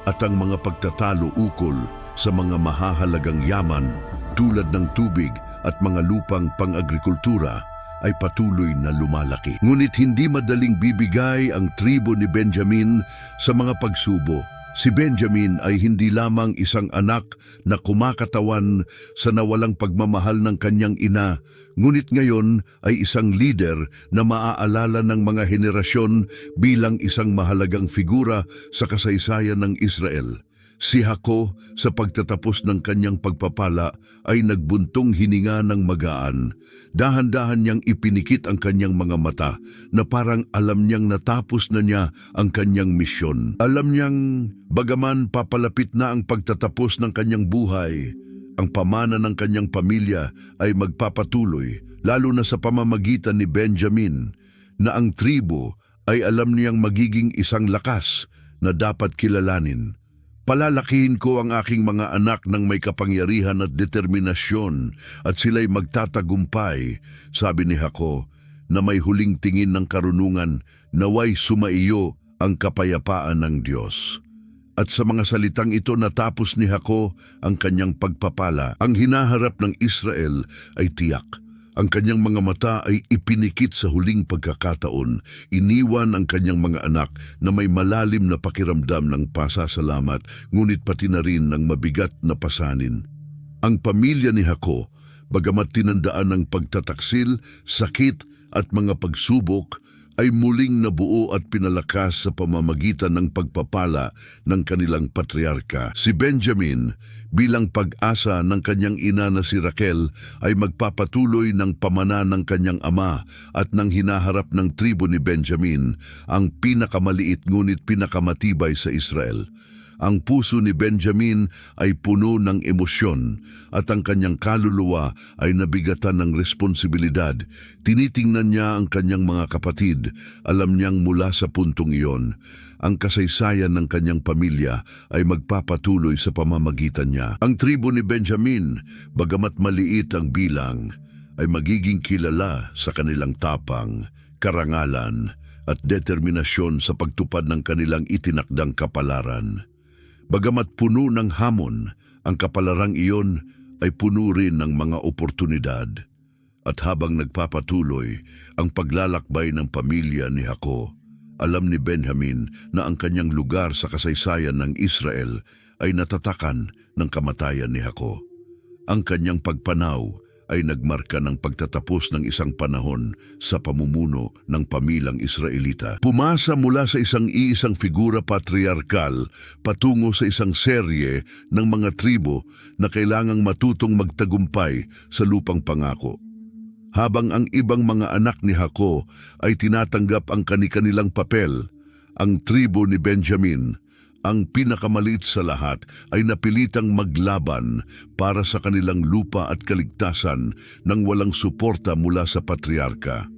at ang mga pagtatalo ukol sa mga mahahalagang yaman tulad ng tubig at mga lupang pang-agrikultura ay patuloy na lumalaki. Ngunit hindi madaling bibigay ang tribo ni Benjamin sa mga pagsubo. Si Benjamin ay hindi lamang isang anak na kumakatawan sa nawalang pagmamahal ng kanyang ina, ngunit ngayon ay isang leader na maaalala ng mga henerasyon bilang isang mahalagang figura sa kasaysayan ng Israel. Si Jacob, sa pagtatapos ng kanyang pagpapala, ay nagbuntong hininga ng magaan. Dahan-dahan niyang ipinikit ang kanyang mga mata na parang alam niyang natapos na niya ang kanyang misyon. Alam niyang bagaman papalapit na ang pagtatapos ng kanyang buhay, ang pamana ng kanyang pamilya ay magpapatuloy, lalo na sa pamamagitan ni Benjamin, na ang tribo ay alam niyang magiging isang lakas na dapat kilalanin. Palalakihin ko ang aking mga anak ng may kapangyarihan at determinasyon at sila'y magtatagumpay, sabi ni Jaco, na may huling tingin ng karunungan, naway sumaiyo ang kapayapaan ng Diyos. At sa mga salitang ito natapos ni Jaco ang kanyang pagpapala. Ang hinaharap ng Israel ay tiyak. Ang kanyang mga mata ay ipinikit sa huling pagkakataon. Iniwan ang kanyang mga anak na may malalim na pakiramdam ng pasasalamat, ngunit pati na rin ng mabigat na pasanin. Ang pamilya ni Jaco, bagamat tinandaan ng pagtataksil, sakit at mga pagsubok, ay muling nabuo at pinalakas sa pamamagitan ng pagpapala ng kanilang patriarka. Si Benjamin, bilang pag-asa ng kanyang ina na si Raquel, ay magpapatuloy ng pamana ng kanyang ama at nang hinaharap ng tribo ni Benjamin, ang pinakamaliit ngunit pinakamatibay sa Israel. Ang puso ni Benjamin ay puno ng emosyon at ang kanyang kaluluwa ay nabigatan ng responsibilidad. Tinitingnan niya ang kanyang mga kapatid. Alam niyang mula sa puntong iyon, ang kasaysayan ng kanyang pamilya ay magpapatuloy sa pamamagitan niya. Ang tribo ni Benjamin, bagamat maliit ang bilang, ay magiging kilala sa kanilang tapang, karangalan at determinasyon sa pagtupad ng kanilang itinakdang kapalaran. Bagamat puno ng hamon, ang kapalarang iyon ay puno rin ng mga oportunidad. At habang nagpapatuloy ang paglalakbay ng pamilya ni Jaco, alam ni Benjamin na ang kanyang lugar sa kasaysayan ng Israel ay natatakan ng kamatayan ni Jaco. Ang kanyang pagpanaw ay nagmarka ng pagtatapos ng isang panahon sa pamumuno ng pamilyang Israelita. Pumasa mula sa isang figura patriarkal patungo sa isang serye ng mga tribo na kailangang matutong magtagumpay sa lupang pangako. Habang ang ibang mga anak ni Jaco ay tinatanggap ang kani-kanilang papel, ang tribo ni Benjamin, ang pinakamaliit sa lahat, ay napilitang maglaban para sa kanilang lupa at kaligtasan nang walang suporta mula sa patriarka.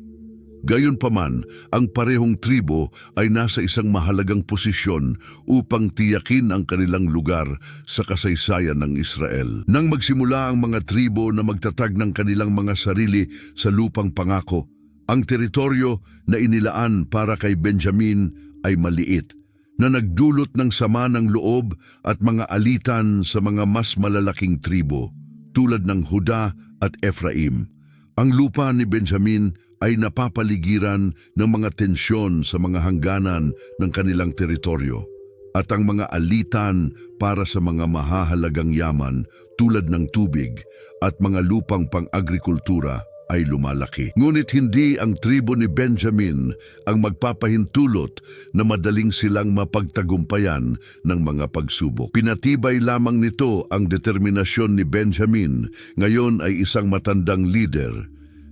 Gayunpaman, ang parehong tribo ay nasa isang mahalagang posisyon upang tiyakin ang kanilang lugar sa kasaysayan ng Israel. Nang magsimula ang mga tribo na magtatag ng kanilang mga sarili sa lupang pangako, ang teritoryo na inilaan para kay Benjamin ay maliit, na nagdulot ng sama ng loob at mga alitan sa mga mas malalaking tribo, tulad ng Huda at Ephraim. Ang lupa ni Benjamin ay napapaligiran ng mga tensyon sa mga hangganan ng kanilang teritoryo, at ang mga alitan para sa mga mahahalagang yaman tulad ng tubig at mga lupang pang-agrikultura ay lumalaki. Ngunit hindi ang tribo ni Benjamin ang magpapahintulot na madaling silang mapagtagumpayan ng mga pagsubok. Pinatibay lamang nito ang determinasyon ni Benjamin, ngayon ay isang matandang leader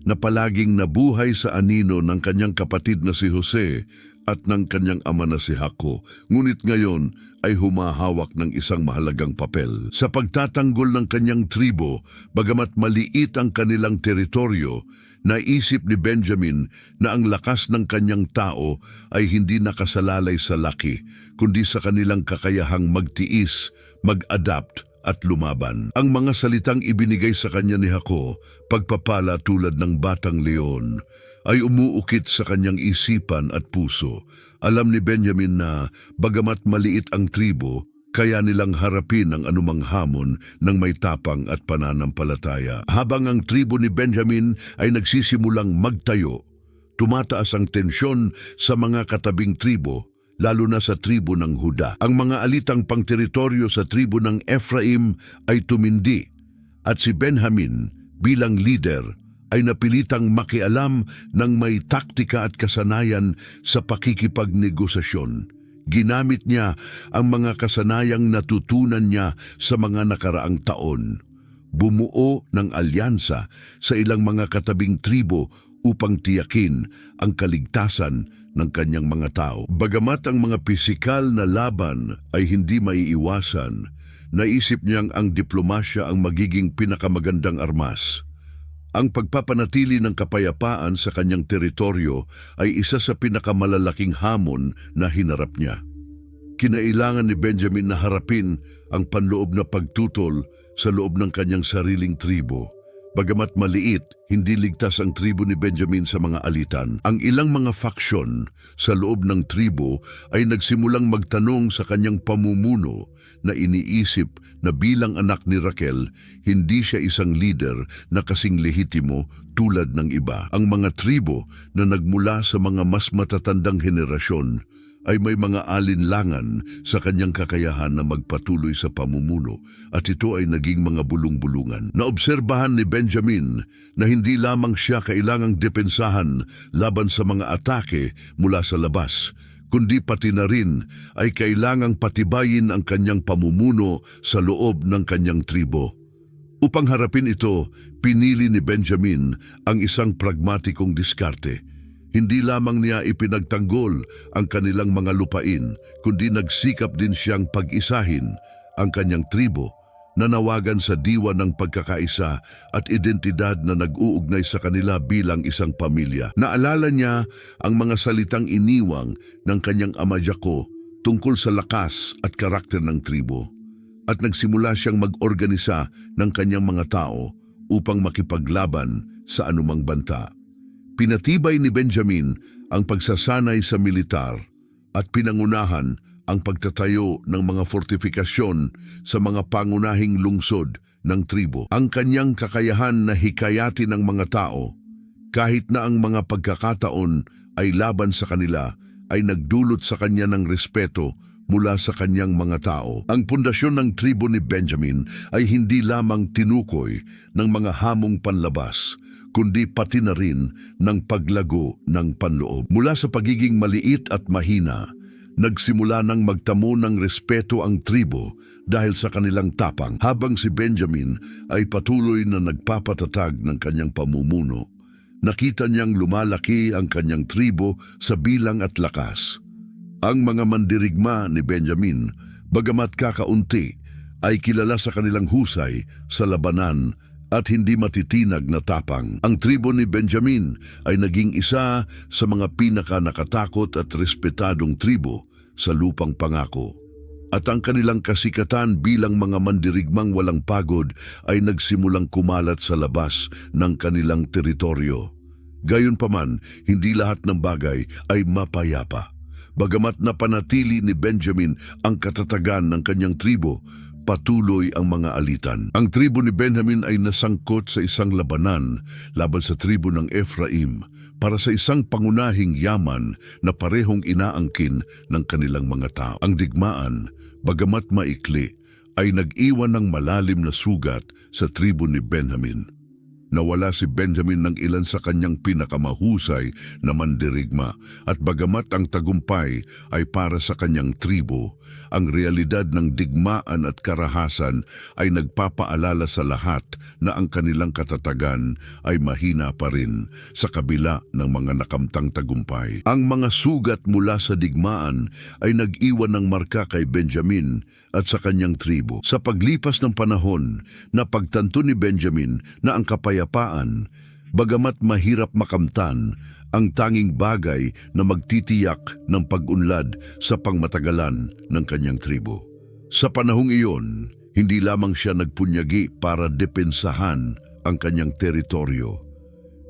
na palaging nabuhay sa anino ng kanyang kapatid na si Jose at ng kanyang ama na si Jaco, ngunit ngayon ay humahawak ng isang mahalagang papel. Sa pagtatanggol ng kanyang tribo, bagamat maliit ang kanilang teritoryo, naisip ni Benjamin na ang lakas ng kanyang tao ay hindi nakasalalay sa laki, kundi sa kanilang kakayahang magtiis, mag-adapt at lumaban. Ang mga salitang ibinigay sa kanya ni Jaco, pagpapala tulad ng batang leon, ay umuukit sa kanyang isipan at puso. Alam ni Benjamin na bagamat maliit ang tribo, kaya nilang harapin ang anumang hamon ng may tapang at pananampalataya. Habang ang tribo ni Benjamin ay nagsisimulang magtayo, tumataas ang tensyon sa mga katabing tribo, lalo na sa tribo ng Huda. Ang mga alitang pangteritoryo sa tribo ng Ephraim ay tumindi, at si Benjamin bilang leader ay napilitang makialam ng may taktika at kasanayan sa pakikipagnegosasyon. Ginamit niya ang mga kasanayang natutunan niya sa mga nakaraang taon. Bumuo ng alyansa sa ilang mga katabing tribo upang tiyakin ang kaligtasan ng kanyang mga tao. Bagamat ang mga pisikal na laban ay hindi maiiwasan, naisip niyang ang diplomasya ang magiging pinakamagandang armas. Ang pagpapanatili ng kapayapaan sa kanyang teritoryo ay isa sa pinakamalalaking hamon na hinarap niya. Kinailangan ni Benjamin na harapin ang panloob na pagtutol sa loob ng kanyang sariling tribo. Bagamat maliit, hindi ligtas ang tribo ni Benjamin sa mga alitan. Ang ilang mga faksyon sa loob ng tribo ay nagsimulang magtanong sa kanyang pamumuno na iniisip na bilang anak ni Raquel, hindi siya isang leader na kasing lehitimo tulad ng iba. Ang mga tribo na nagmula sa mga mas matatandang henerasyon ay may mga alinlangan sa kanyang kakayahan na magpatuloy sa pamumuno at ito ay naging mga bulong-bulungan. Naobserbahan ni Benjamin na hindi lamang siya kailangang depensahan laban sa mga atake mula sa labas, kundi pati na rin ay kailangang patibayin ang kanyang pamumuno sa loob ng kanyang tribo. Upang harapin ito, pinili ni Benjamin ang isang pragmatikong diskarte. Hindi lamang niya ipinagtanggol ang kanilang mga lupain, kundi nagsikap din siyang pag-isahin ang kanyang tribo, nanawagan sa diwa ng pagkakaisa at identidad na nag-uugnay sa kanila bilang isang pamilya. Naalala niya ang mga salitang iniwang ng kanyang ama Jacob tungkol sa lakas at karakter ng tribo, at nagsimula siyang mag-organisa ng kanyang mga tao upang makipaglaban sa anumang banta. Pinatibay ni Benjamin ang pagsasanay sa militar at pinangunahan ang pagtatayo ng mga fortifikasyon sa mga pangunahing lungsod ng tribo. Ang kanyang kakayahan na hikayatin ng mga tao, kahit na ang mga pagkakataon ay laban sa kanila, ay nagdulot sa kanya ng respeto mula sa kanyang mga tao. Ang pundasyon ng tribo ni Benjamin ay hindi lamang tinukoy ng mga hamong panlabas, kundi pati na rin ng paglago ng panloob. Mula sa pagiging maliit at mahina, nagsimula ng magtamo ng respeto ang tribo dahil sa kanilang tapang, habang si Benjamin ay patuloy na nagpapatatag ng kanyang pamumuno. Nakita niyang lumalaki ang kanyang tribo sa bilang at lakas. Ang mga mandirigma ni Benjamin, bagamat kakaunti, ay kilala sa kanilang husay sa labanan at hindi matitinag na tapang. Ang tribo ni Benjamin ay naging isa sa mga pinaka-nakatakot at respetadong tribo sa lupang pangako. At ang kanilang kasikatan bilang mga mandirigmang walang pagod ay nagsimulang kumalat sa labas ng kanilang teritoryo. Gayunpaman, hindi lahat ng bagay ay mapayapa. Bagamat napanatili ni Benjamin ang katatagan ng kanyang tribo, patuloy ang mga alitan. Ang tribo ni Benjamin ay nasangkot sa isang labanan laban sa tribo ng Ephraim para sa isang pangunahing yaman na parehong inaangkin ng kanilang mga tao. Ang digmaan, bagamat maikli, ay nag-iwan ng malalim na sugat sa tribo ni Benjamin. Nawala si Benjamin ng ilan sa kanyang pinakamahusay na mandirigma, at bagamat ang tagumpay ay para sa kanyang tribo, ang realidad ng digmaan at karahasan ay nagpapaalala sa lahat na ang kanilang katatagan ay mahina pa rin sa kabila ng mga nakamtang tagumpay. Ang mga sugat mula sa digmaan ay nag-iwan ng marka kay Benjamin at sa kanyang tribo. Sa paglipas ng panahon, napagtanto ni Benjamin na ang kapayapaan, bagamat mahirap makamtan, ang tanging bagay na magtitiyak ng pag-unlad sa pangmatagalan ng kanyang tribo. Sa panahong iyon, hindi lamang siya nagpunyagi para depensahan ang kanyang teritoryo,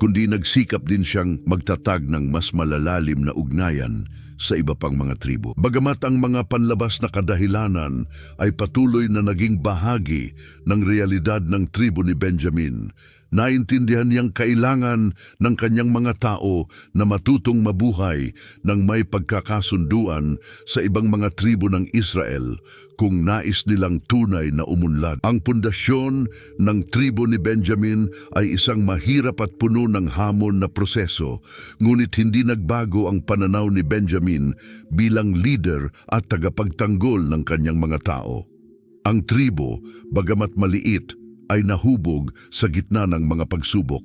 kundi nagsikap din siyang magtatag ng mas malalalim na ugnayan sa iba pang mga tribo. Bagamat ang mga panlabas na kadahilanan ay patuloy na naging bahagi ng realidad ng tribo ni Benjamin, naintindihan niyang kailangan ng kanyang mga tao na matutong mabuhay ng may pagkakasunduan sa ibang mga tribo ng Israel kung nais nilang tunay na umunlad. Ang pundasyon ng tribo ni Benjamin ay isang mahirap at puno ng hamon na proseso, ngunit hindi nagbago ang pananaw ni Benjamin bilang leader at tagapagtanggol ng kanyang mga tao. Ang tribo, bagamat maliit, ay nahubog sa gitna ng mga pagsubok.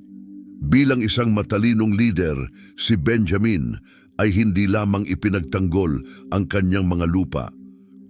Bilang isang matalinong leader, si Benjamin ay hindi lamang ipinagtanggol ang kanyang mga lupa,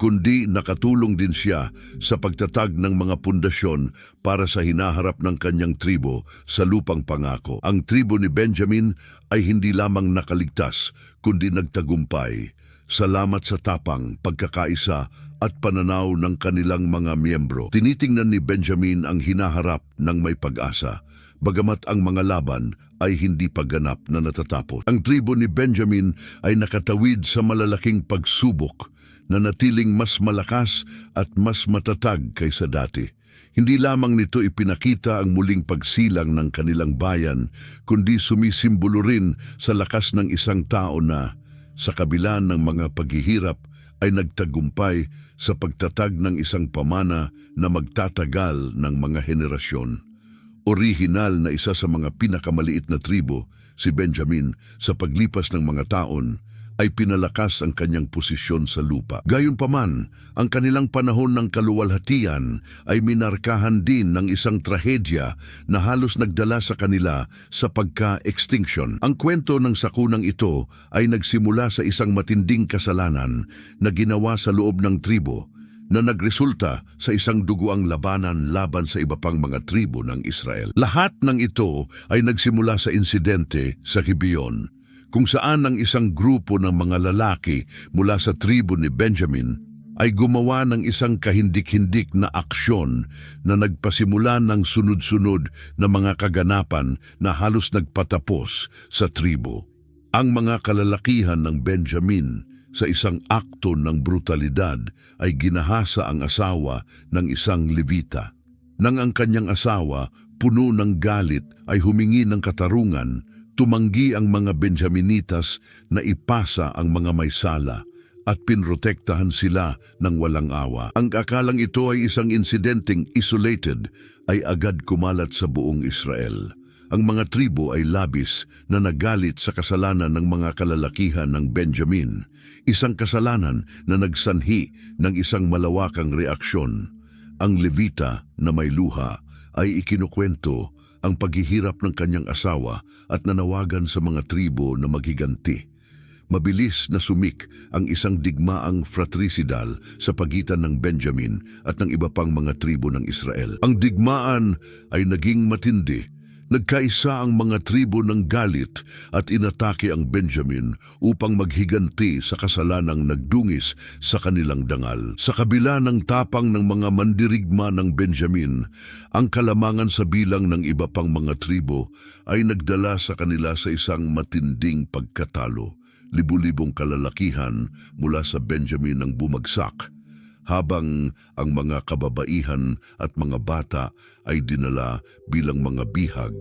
kundi nakatulong din siya sa pagtatag ng mga pundasyon para sa hinaharap ng kanyang tribo sa lupang pangako. Ang tribo ni Benjamin ay hindi lamang nakaligtas, kundi nagtagumpay. Salamat sa tapang, pagkakaisa at pananaw ng kanilang mga miyembro. Tinitingnan ni Benjamin ang hinaharap ng may pag-asa, bagamat ang mga laban ay hindi pagganap na natatapos. Ang tribo ni Benjamin ay nakatawid sa malalaking pagsubok na natiling mas malakas at mas matatag kaysa dati. Hindi lamang nito ipinakita ang muling pagsilang ng kanilang bayan, kundi sumisimbolo rin sa lakas ng isang tao na, sa kabila ng mga paghihirap, ay nagtagumpay sa pagtatag ng isang pamana na magtatagal ng mga henerasyon. Orihinal na isa sa mga pinakamaliit na tribo, si Benjamin, sa paglipas ng mga taon, ay pinalakas ang kanyang posisyon sa lupa. Gayunpaman, ang kanilang panahon ng kaluwalhatian ay minarkahan din ng isang trahedya na halos nagdala sa kanila sa pagka-extinction. Ang kwento ng sakunang ito ay nagsimula sa isang matinding kasalanan na ginawa sa loob ng tribo, na nagresulta sa isang duguang labanan laban sa iba pang mga tribo ng Israel. Lahat ng ito ay nagsimula sa insidente sa Gibeon, kung saan ang isang grupo ng mga lalaki mula sa tribo ni Benjamin ay gumawa ng isang kahindik-hindik na aksyon na nagpasimula ng sunod-sunod na mga kaganapan na halos nagpatapos sa tribo. Ang mga kalalakihan ng Benjamin sa isang akto ng brutalidad ay ginahasa ang asawa ng isang Levita. Nang ang kanyang asawa, puno ng galit, ay humingi ng katarungan, tumanggi ang mga Benjaminitas na ipasa ang mga may sala at pinrotektahan sila ng walang awa. Ang akalang ito ay isang insidenteng isolated ay agad kumalat sa buong Israel. Ang mga tribo ay labis na nagalit sa kasalanan ng mga kalalakihan ng Benjamin, isang kasalanan na nagsanhi ng isang malawakang reaksyon. Ang Levita na may luha ay ikinukwento ang paghihirap ng kanyang asawa at nanawagan sa mga tribo na maghiganti. Mabilis na sumik ang isang digmaang fratricidal sa pagitan ng Benjamin at ng iba pang mga tribo ng Israel. Ang digmaan ay naging matindi. Nagkaisa ang mga tribo ng galit at inatake ang Benjamin upang maghiganti sa kasalanang nagdungis sa kanilang dangal. Sa kabila ng tapang ng mga mandirigma ng Benjamin, ang kalamangan sa bilang ng iba pang mga tribo ay nagdala sa kanila sa isang matinding pagkatalo. Libu-libong kalalakihan mula sa Benjamin ang bumagsak, habang ang mga kababaihan at mga bata ay dinala bilang mga bihag.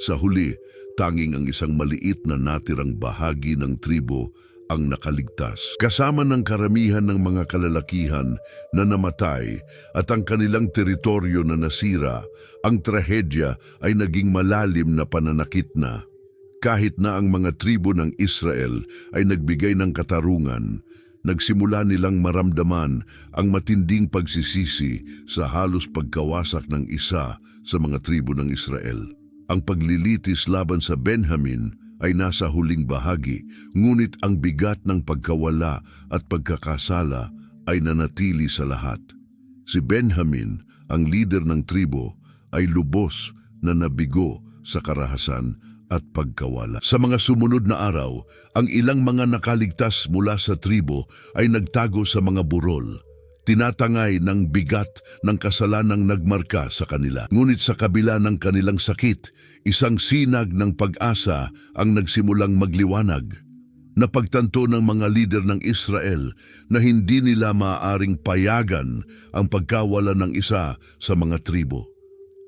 Sa huli, tanging ang isang maliit na natirang bahagi ng tribo ang nakaligtas. Kasama ng karamihan ng mga kalalakihan na namatay at ang kanilang teritoryo na nasira, ang trahedya ay naging malalim na pananakit na. Kahit na ang mga tribo ng Israel ay nagbigay ng katarungan, nagsimula nilang maramdaman ang matinding pagsisisi sa halos pagkawasak ng isa sa mga tribo ng Israel. Ang paglilitis laban sa Benjamin ay nasa huling bahagi, ngunit ang bigat ng pagkawala at pagkakasala ay nanatili sa lahat. Si Benjamin, ang leader ng tribo, ay lubos na nabigo sa karahasan at pagkawala. Sa mga sumunod na araw, ang ilang mga nakaligtas mula sa tribo ay nagtago sa mga burol, tinatangay ng bigat ng kasalanang nagmarka sa kanila. Ngunit sa kabila ng kanilang sakit, isang sinag ng pag-asa ang nagsimulang magliwanag. Napagtanto ng mga lider ng Israel na hindi nila maaaring payagan ang pagkawala ng isa sa mga tribo.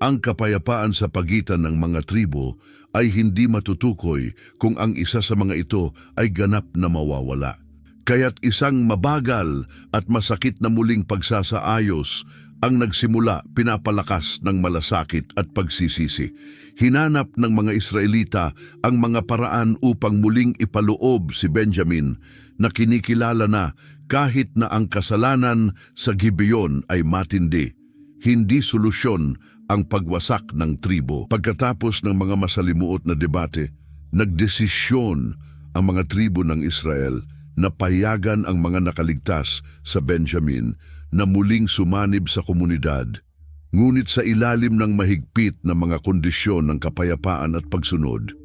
Ang kapayapaan sa pagitan ng mga tribo ay hindi matutukoy kung ang isa sa mga ito ay ganap na mawawala. Kaya't isang mabagal at masakit na muling pagsasaayos ang nagsimula, pinapalakas ng malasakit at pagsisisi. Hinanap ng mga Israelita ang mga paraan upang muling ipaloob si Benjamin na kinikilala na kahit na ang kasalanan sa Gibeon ay matindi, hindi solusyon ang pagwasak ng tribo. Pagkatapos ng mga masalimuot na debate, nagdesisyon ang mga tribo ng Israel napayagan ang mga nakaligtas sa Benjamin na muling sumanib sa komunidad, ngunit sa ilalim ng mahigpit na mga kondisyon ng kapayapaan at pagsunod.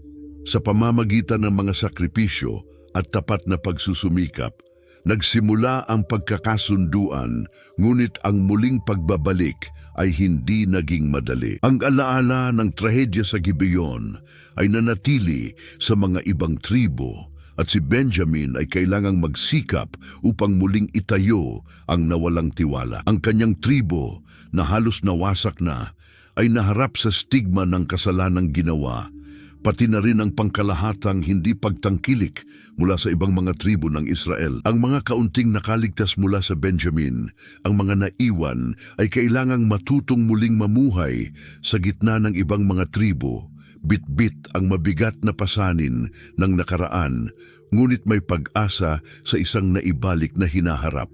Sa pamamagitan ng mga sakripisyo at tapat na pagsusumikap, nagsimula ang pagkakasunduan, ngunit ang muling pagbabalik ay hindi naging madali. Ang alaala ng trahedya sa Gibeon ay nanatili sa mga ibang tribo, at si Benjamin ay kailangang magsikap upang muling itayo ang nawalang tiwala. Ang kanyang tribo na halos nawasak na ay naharap sa stigma ng kasalanang ginawa, pati na rin ang pangkalahatang hindi pagtangkilik mula sa ibang mga tribo ng Israel. Ang mga kaunting nakaligtas mula sa Benjamin, ang mga naiwan, ay kailangang matutong muling mamuhay sa gitna ng ibang mga tribo. Bit-bit ang mabigat na pasanin ng nakaraan, ngunit may pag-asa sa isang naibalik na hinaharap.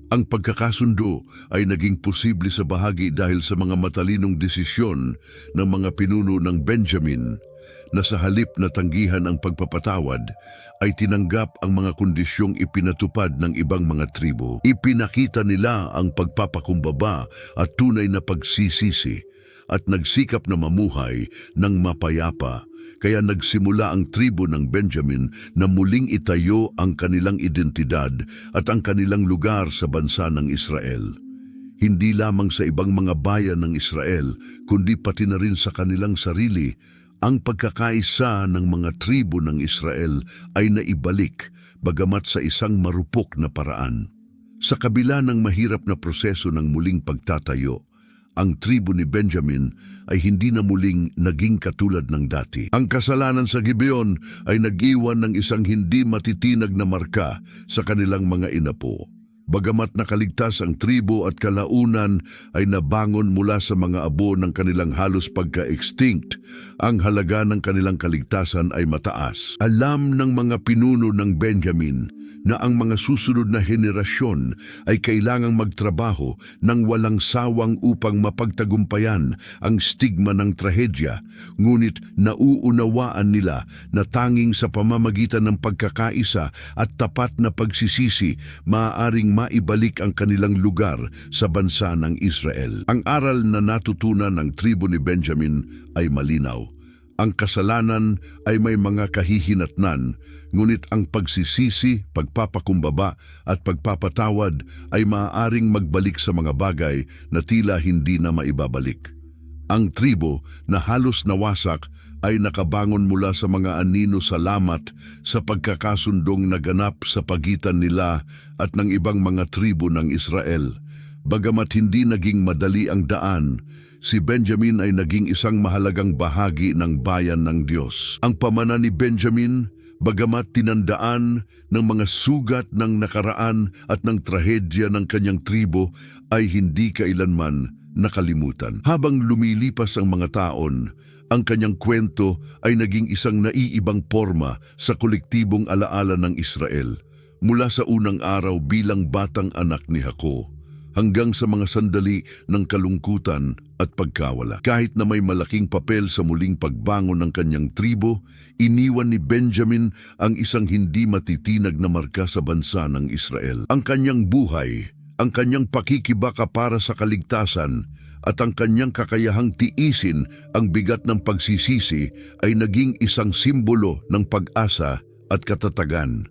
Ang pagkakasundo ay naging posible sa bahagi dahil sa mga matalinong desisyon ng mga pinuno ng Benjamin, na sa halip na tanggihan ang pagpapatawad, ay tinanggap ang mga kondisyong ipinatupad ng ibang mga tribo. Ipinakita nila ang pagpapakumbaba at tunay na pagsisisi, at nagsikap na mamuhay ng mapayapa. Kaya nagsimula ang tribo ng Benjamin na muling itayo ang kanilang identidad at ang kanilang lugar sa bansa ng Israel. Hindi lamang sa ibang mga bayan ng Israel, kundi pati na rin sa kanilang sarili, ang pagkakaisa ng mga tribo ng Israel ay naibalik, bagamat sa isang marupok na paraan. Sa kabila ng mahirap na proseso ng muling pagtatayo, ang tribo ni Benjamin ay hindi na muling naging katulad ng dati. Ang kasalanan sa Gibeon ay nag-iwan ng isang hindi matitinag na marka sa kanilang mga inapo. Bagamat nakaligtas ang tribo at kalaunan ay nabangon mula sa mga abo ng kanilang halos pagka-extinct, ang halaga ng kanilang kaligtasan ay mataas. Alam ng mga pinuno ng Benjamin na ang mga susunod na henerasyon ay kailangang magtrabaho ng walang sawang upang mapagtagumpayan ang stigma ng trahedya, ngunit nauunawaan nila na tanging sa pamamagitan ng pagkakaisa at tapat na pagsisisi, maaaring maibalik ang kanilang lugar sa bansa ng Israel. Ang aral na natutunan ng tribo ni Benjamin ay malinaw. Ang kasalanan ay may mga kahihinatnan, ngunit ang pagsisisi, pagpapakumbaba at pagpapatawad ay maaaring magbalik sa mga bagay na tila hindi na maibabalik. Ang tribo na halos nawasak ay nakabangon mula sa mga anino salamat sa pagkakasundong naganap sa pagitan nila at ng ibang mga tribo ng Israel. Bagamat hindi naging madali ang daan, si Benjamin ay naging isang mahalagang bahagi ng bayan ng Diyos. Ang pamana ni Benjamin, bagamat tinandaan ng mga sugat ng nakaraan at ng trahedya ng kanyang tribo, ay hindi kailanman nakalimutan. Habang lumilipas ang mga taon, ang kanyang kwento ay naging isang naiibang porma sa kolektibong alaala ng Israel, mula sa unang araw bilang batang anak ni Jacob, hanggang sa mga sandali ng kalungkutan at pagkawala. Kahit na may malaking papel sa muling pagbangon ng kanyang tribo, iniwan ni Benjamin ang isang hindi matitinag na marka sa bansa ng Israel. Ang kanyang buhay, ang kanyang pakikibaka para sa kaligtasan, at ang kanyang kakayahang tiisin ang bigat ng pagsisisi ay naging isang simbolo ng pag-asa at katatagan.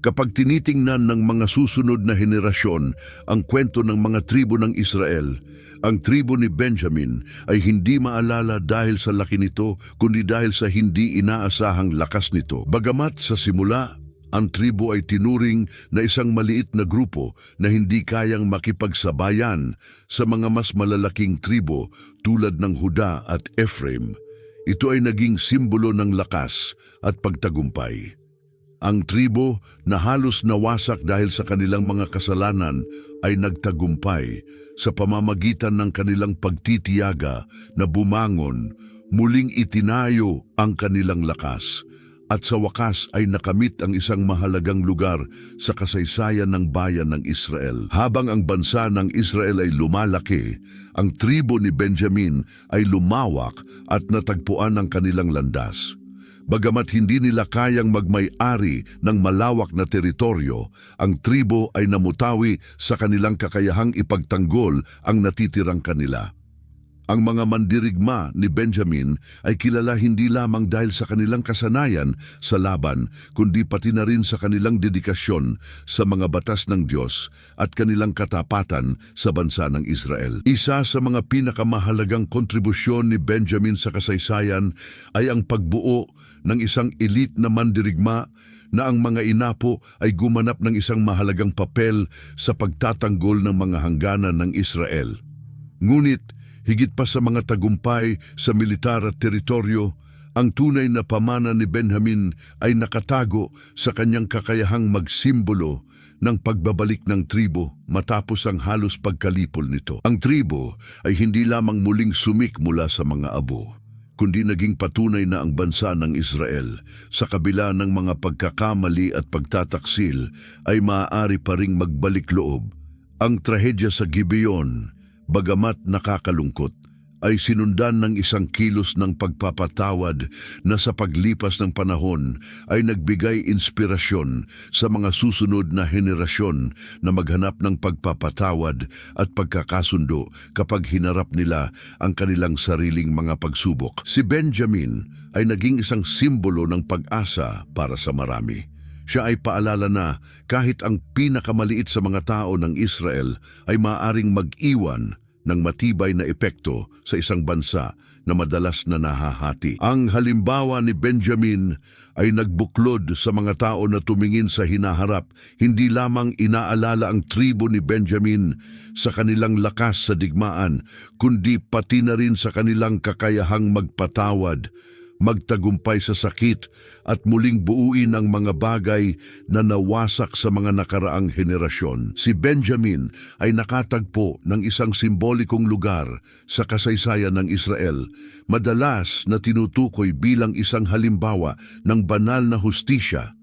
Kapag tinitingnan ng mga susunod na henerasyon ang kwento ng mga tribo ng Israel, ang tribo ni Benjamin ay hindi maalala dahil sa laki nito, kundi dahil sa hindi inaasahang lakas nito. Bagamat sa simula, ang tribo ay tinuring na isang maliit na grupo na hindi kayang makipagsabayan sa mga mas malalaking tribo tulad ng Huda at Ephraim. Ito ay naging simbolo ng lakas at pagtagumpay. Ang tribo na halos nawasak dahil sa kanilang mga kasalanan ay nagtagumpay sa pamamagitan ng kanilang pagtitiyaga na bumangon, muling itinayo ang kanilang lakas, at sa wakas ay nakamit ang isang mahalagang lugar sa kasaysayan ng bayan ng Israel. Habang ang bansa ng Israel ay lumalaki, ang tribo ni Benjamin ay lumawak at natagpuan ang kanilang landas. Bagamat hindi nila kayang magmay-ari ng malawak na teritoryo, ang tribo ay namutawi sa kanilang kakayahang ipagtanggol ang natitirang kanila. Ang mga mandirigma ni Benjamin ay kilala hindi lamang dahil sa kanilang kasanayan sa laban, kundi pati na rin sa kanilang dedikasyon sa mga batas ng Diyos at kanilang katapatan sa bansa ng Israel. Isa sa mga pinakamahalagang kontribusyon ni Benjamin sa kasaysayan ay ang pagbuo ng isang elite na mandirigma na ang mga inapo ay gumanap ng isang mahalagang papel sa pagtatanggol ng mga hangganan ng Israel. Ngunit, higit pa sa mga tagumpay sa militar at teritoryo, ang tunay na pamana ni Benjamin ay nakatago sa kanyang kakayahang magsimbolo ng pagbabalik ng tribo matapos ang halos pagkalipol nito. Ang tribo ay hindi lamang muling sumik mula sa mga abo, kundi naging patunay na ang bansa ng Israel, sa kabila ng mga pagkakamali at pagtataksil, ay maaari pa ring magbalik loob. Ang trahedya sa Gibeon, bagamat nakakalungkot, ay sinundan ng isang kilos ng pagpapatawad na sa paglipas ng panahon ay nagbigay inspirasyon sa mga susunod na henerasyon na maghanap ng pagpapatawad at pagkakasundo kapag hinarap nila ang kanilang sariling mga pagsubok. Si Benjamin ay naging isang simbolo ng pag-asa para sa marami. Siya ay paalala na kahit ang pinakamaliit sa mga tao ng Israel ay maaaring mag-iwan ng matibay na epekto sa isang bansa na madalas na nahahati. Ang halimbawa ni Benjamin ay nagbuklod sa mga tao na tumingin sa hinaharap. Hindi lamang inaalala ang tribo ni Benjamin sa kanilang lakas sa digmaan, kundi pati na rin sa kanilang kakayahang magpatawad, magtagumpay sa sakit at muling buuin ang mga bagay na nawasak sa mga nakaraang henerasyon. Si Benjamin ay nakatagpo ng isang simbolikong lugar sa kasaysayan ng Israel, madalas na tinutukoy bilang isang halimbawa ng banal na hustisya,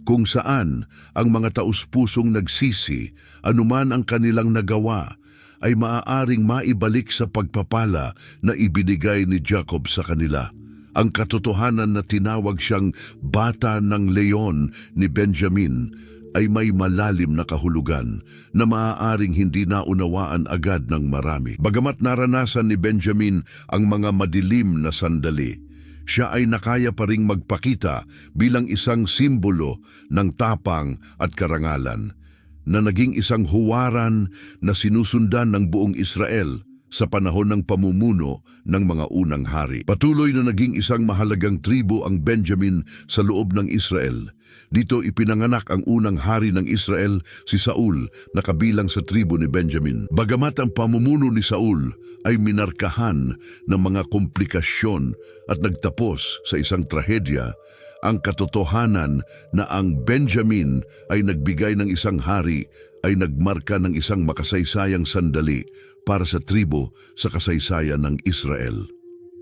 kung saan ang mga taus-pusong nagsisi, anuman ang kanilang nagawa, ay maaaring maibalik sa pagpapala na ibinigay ni Jacob sa kanila. Ang katotohanan na tinawag siyang bata ng leon ni Benjamin ay may malalim na kahulugan na maaaring hindi naunawaan agad ng marami. Bagamat naranasan ni Benjamin ang mga madilim na sandali, siya ay nakaya pa ring magpakita bilang isang simbolo ng tapang at karangalan na naging isang huwaran na sinusundan ng buong Israel sa panahon ng pamumuno ng mga unang hari. Patuloy na naging isang mahalagang tribo ang Benjamin sa loob ng Israel. Dito ipinanganak ang unang hari ng Israel, si Saul, na kabilang sa tribo ni Benjamin. Bagamat ang pamumuno ni Saul ay minarkahan ng mga komplikasyon at nagtapos sa isang trahedya, ang katotohanan na ang Benjamin ay nagbigay ng isang hari ay nagmarka ng isang makasaysayang sandali para sa tribo sa kasaysayan ng Israel.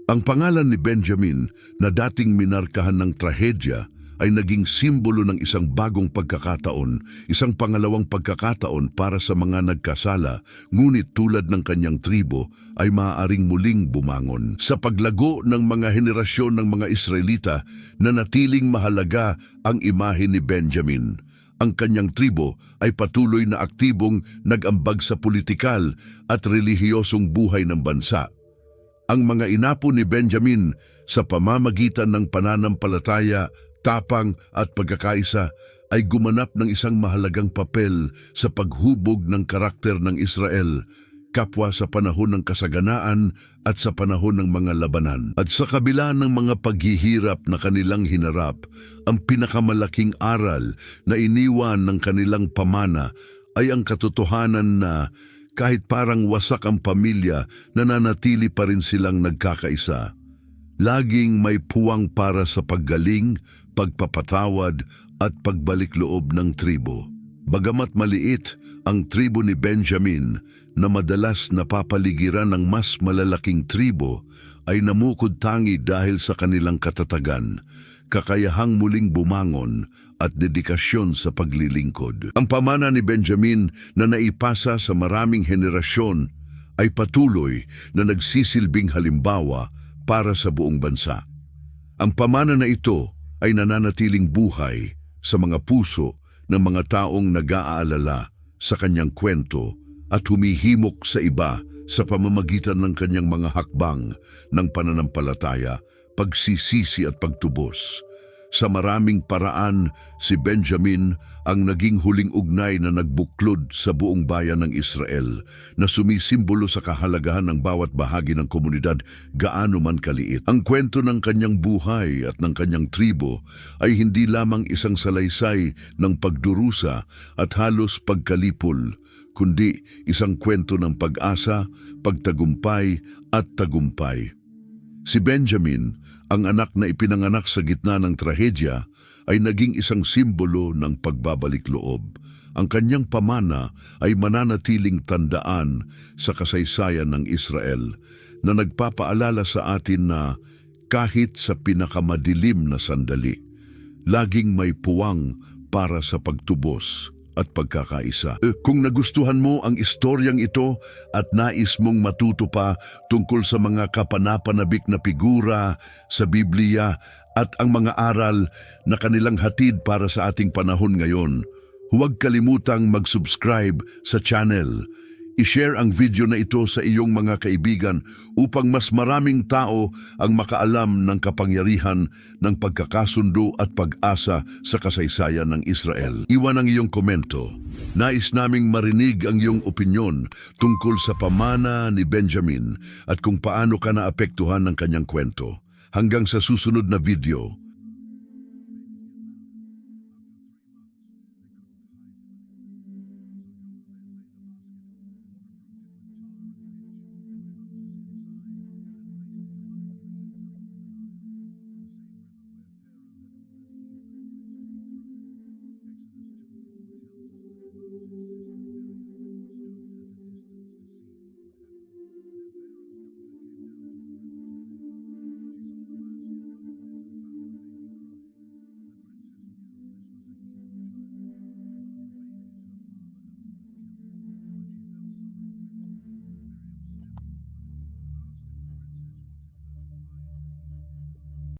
Ang pangalan ni Benjamin na dating minarkahan ng trahedya ay naging simbolo ng isang bagong pagkakataon, isang pangalawang pagkakataon para sa mga nagkasala, ngunit tulad ng kanyang tribo ay maaaring muling bumangon. Sa paglago ng mga henerasyon ng mga Israelita, nanatiling mahalaga ang imahe ni Benjamin. Ang kanyang tribo ay patuloy na aktibong nag-ambag sa politikal at relihiyosong buhay ng bansa. Ang mga inapo ni Benjamin sa pamamagitan ng pananampalataya, tapang at pagkakaisa ay gumanap ng isang mahalagang papel sa paghubog ng karakter ng Israel, kapwa sa panahon ng kasaganaan at sa panahon ng mga labanan. At sa kabila ng mga paghihirap na kanilang hinarap, ang pinakamalaking aral na iniwan ng kanilang pamana ay ang katotohanan na kahit parang wasak ang pamilya, nananatili pa rin silang nagkakaisa. Laging may puwang para sa paggaling, pagpapatawad at pagbalik loob ng tribo. Bagamat maliit ang tribo ni Benjamin na madalas napapaligiran ng mas malalaking tribo, ay namukod tangi dahil sa kanilang katatagan, kakayahang muling bumangon at dedikasyon sa paglilingkod. Ang pamana ni Benjamin na naipasa sa maraming henerasyon ay patuloy na nagsisilbing halimbawa para sa buong bansa. Ang pamana na ito ay nananatiling buhay sa mga puso ng mga taong nag-aalala sa kanyang kwento at humihimok sa iba sa pamamagitan ng kanyang mga hakbang ng pananampalataya, pagsisisi at pagtubos. Sa maraming paraan, si Benjamin ang naging huling ugnay na nagbuklod sa buong bayan ng Israel na sumisimbolo sa kahalagahan ng bawat bahagi ng komunidad gaano man kaliit. Ang kwento ng kanyang buhay at ng kanyang tribo ay hindi lamang isang salaysay ng pagdurusa at halos pagkalipol, kundi isang kwento ng pag-asa, pagtagumpay at tagumpay. Si Benjamin, ang anak na ipinanganak sa gitna ng trahedya, ay naging isang simbolo ng pagbabalik loob. Ang kanyang pamana ay mananatiling tandaan sa kasaysayan ng Israel na nagpapaalala sa atin na kahit sa pinakamadilim na sandali, laging may puwang para sa pagtubos at pagkakaisa. Kung nagustuhan mo ang istoryang ito at nais mong matuto pa tungkol sa mga kapanapanabik na figura sa Biblia at ang mga aral na kanilang hatid para sa ating panahon ngayon, huwag kalimutang mag-subscribe sa channel. I-share ang video na ito sa iyong mga kaibigan upang mas maraming tao ang makaalam ng kapangyarihan ng pagkakasundo at pag-asa sa kasaysayan ng Israel. Iwan ang iyong komento. Nais naming marinig ang iyong opinyon tungkol sa pamana ni Benjamin at kung paano ka naapektuhan ng kanyang kwento. Hanggang sa susunod na video.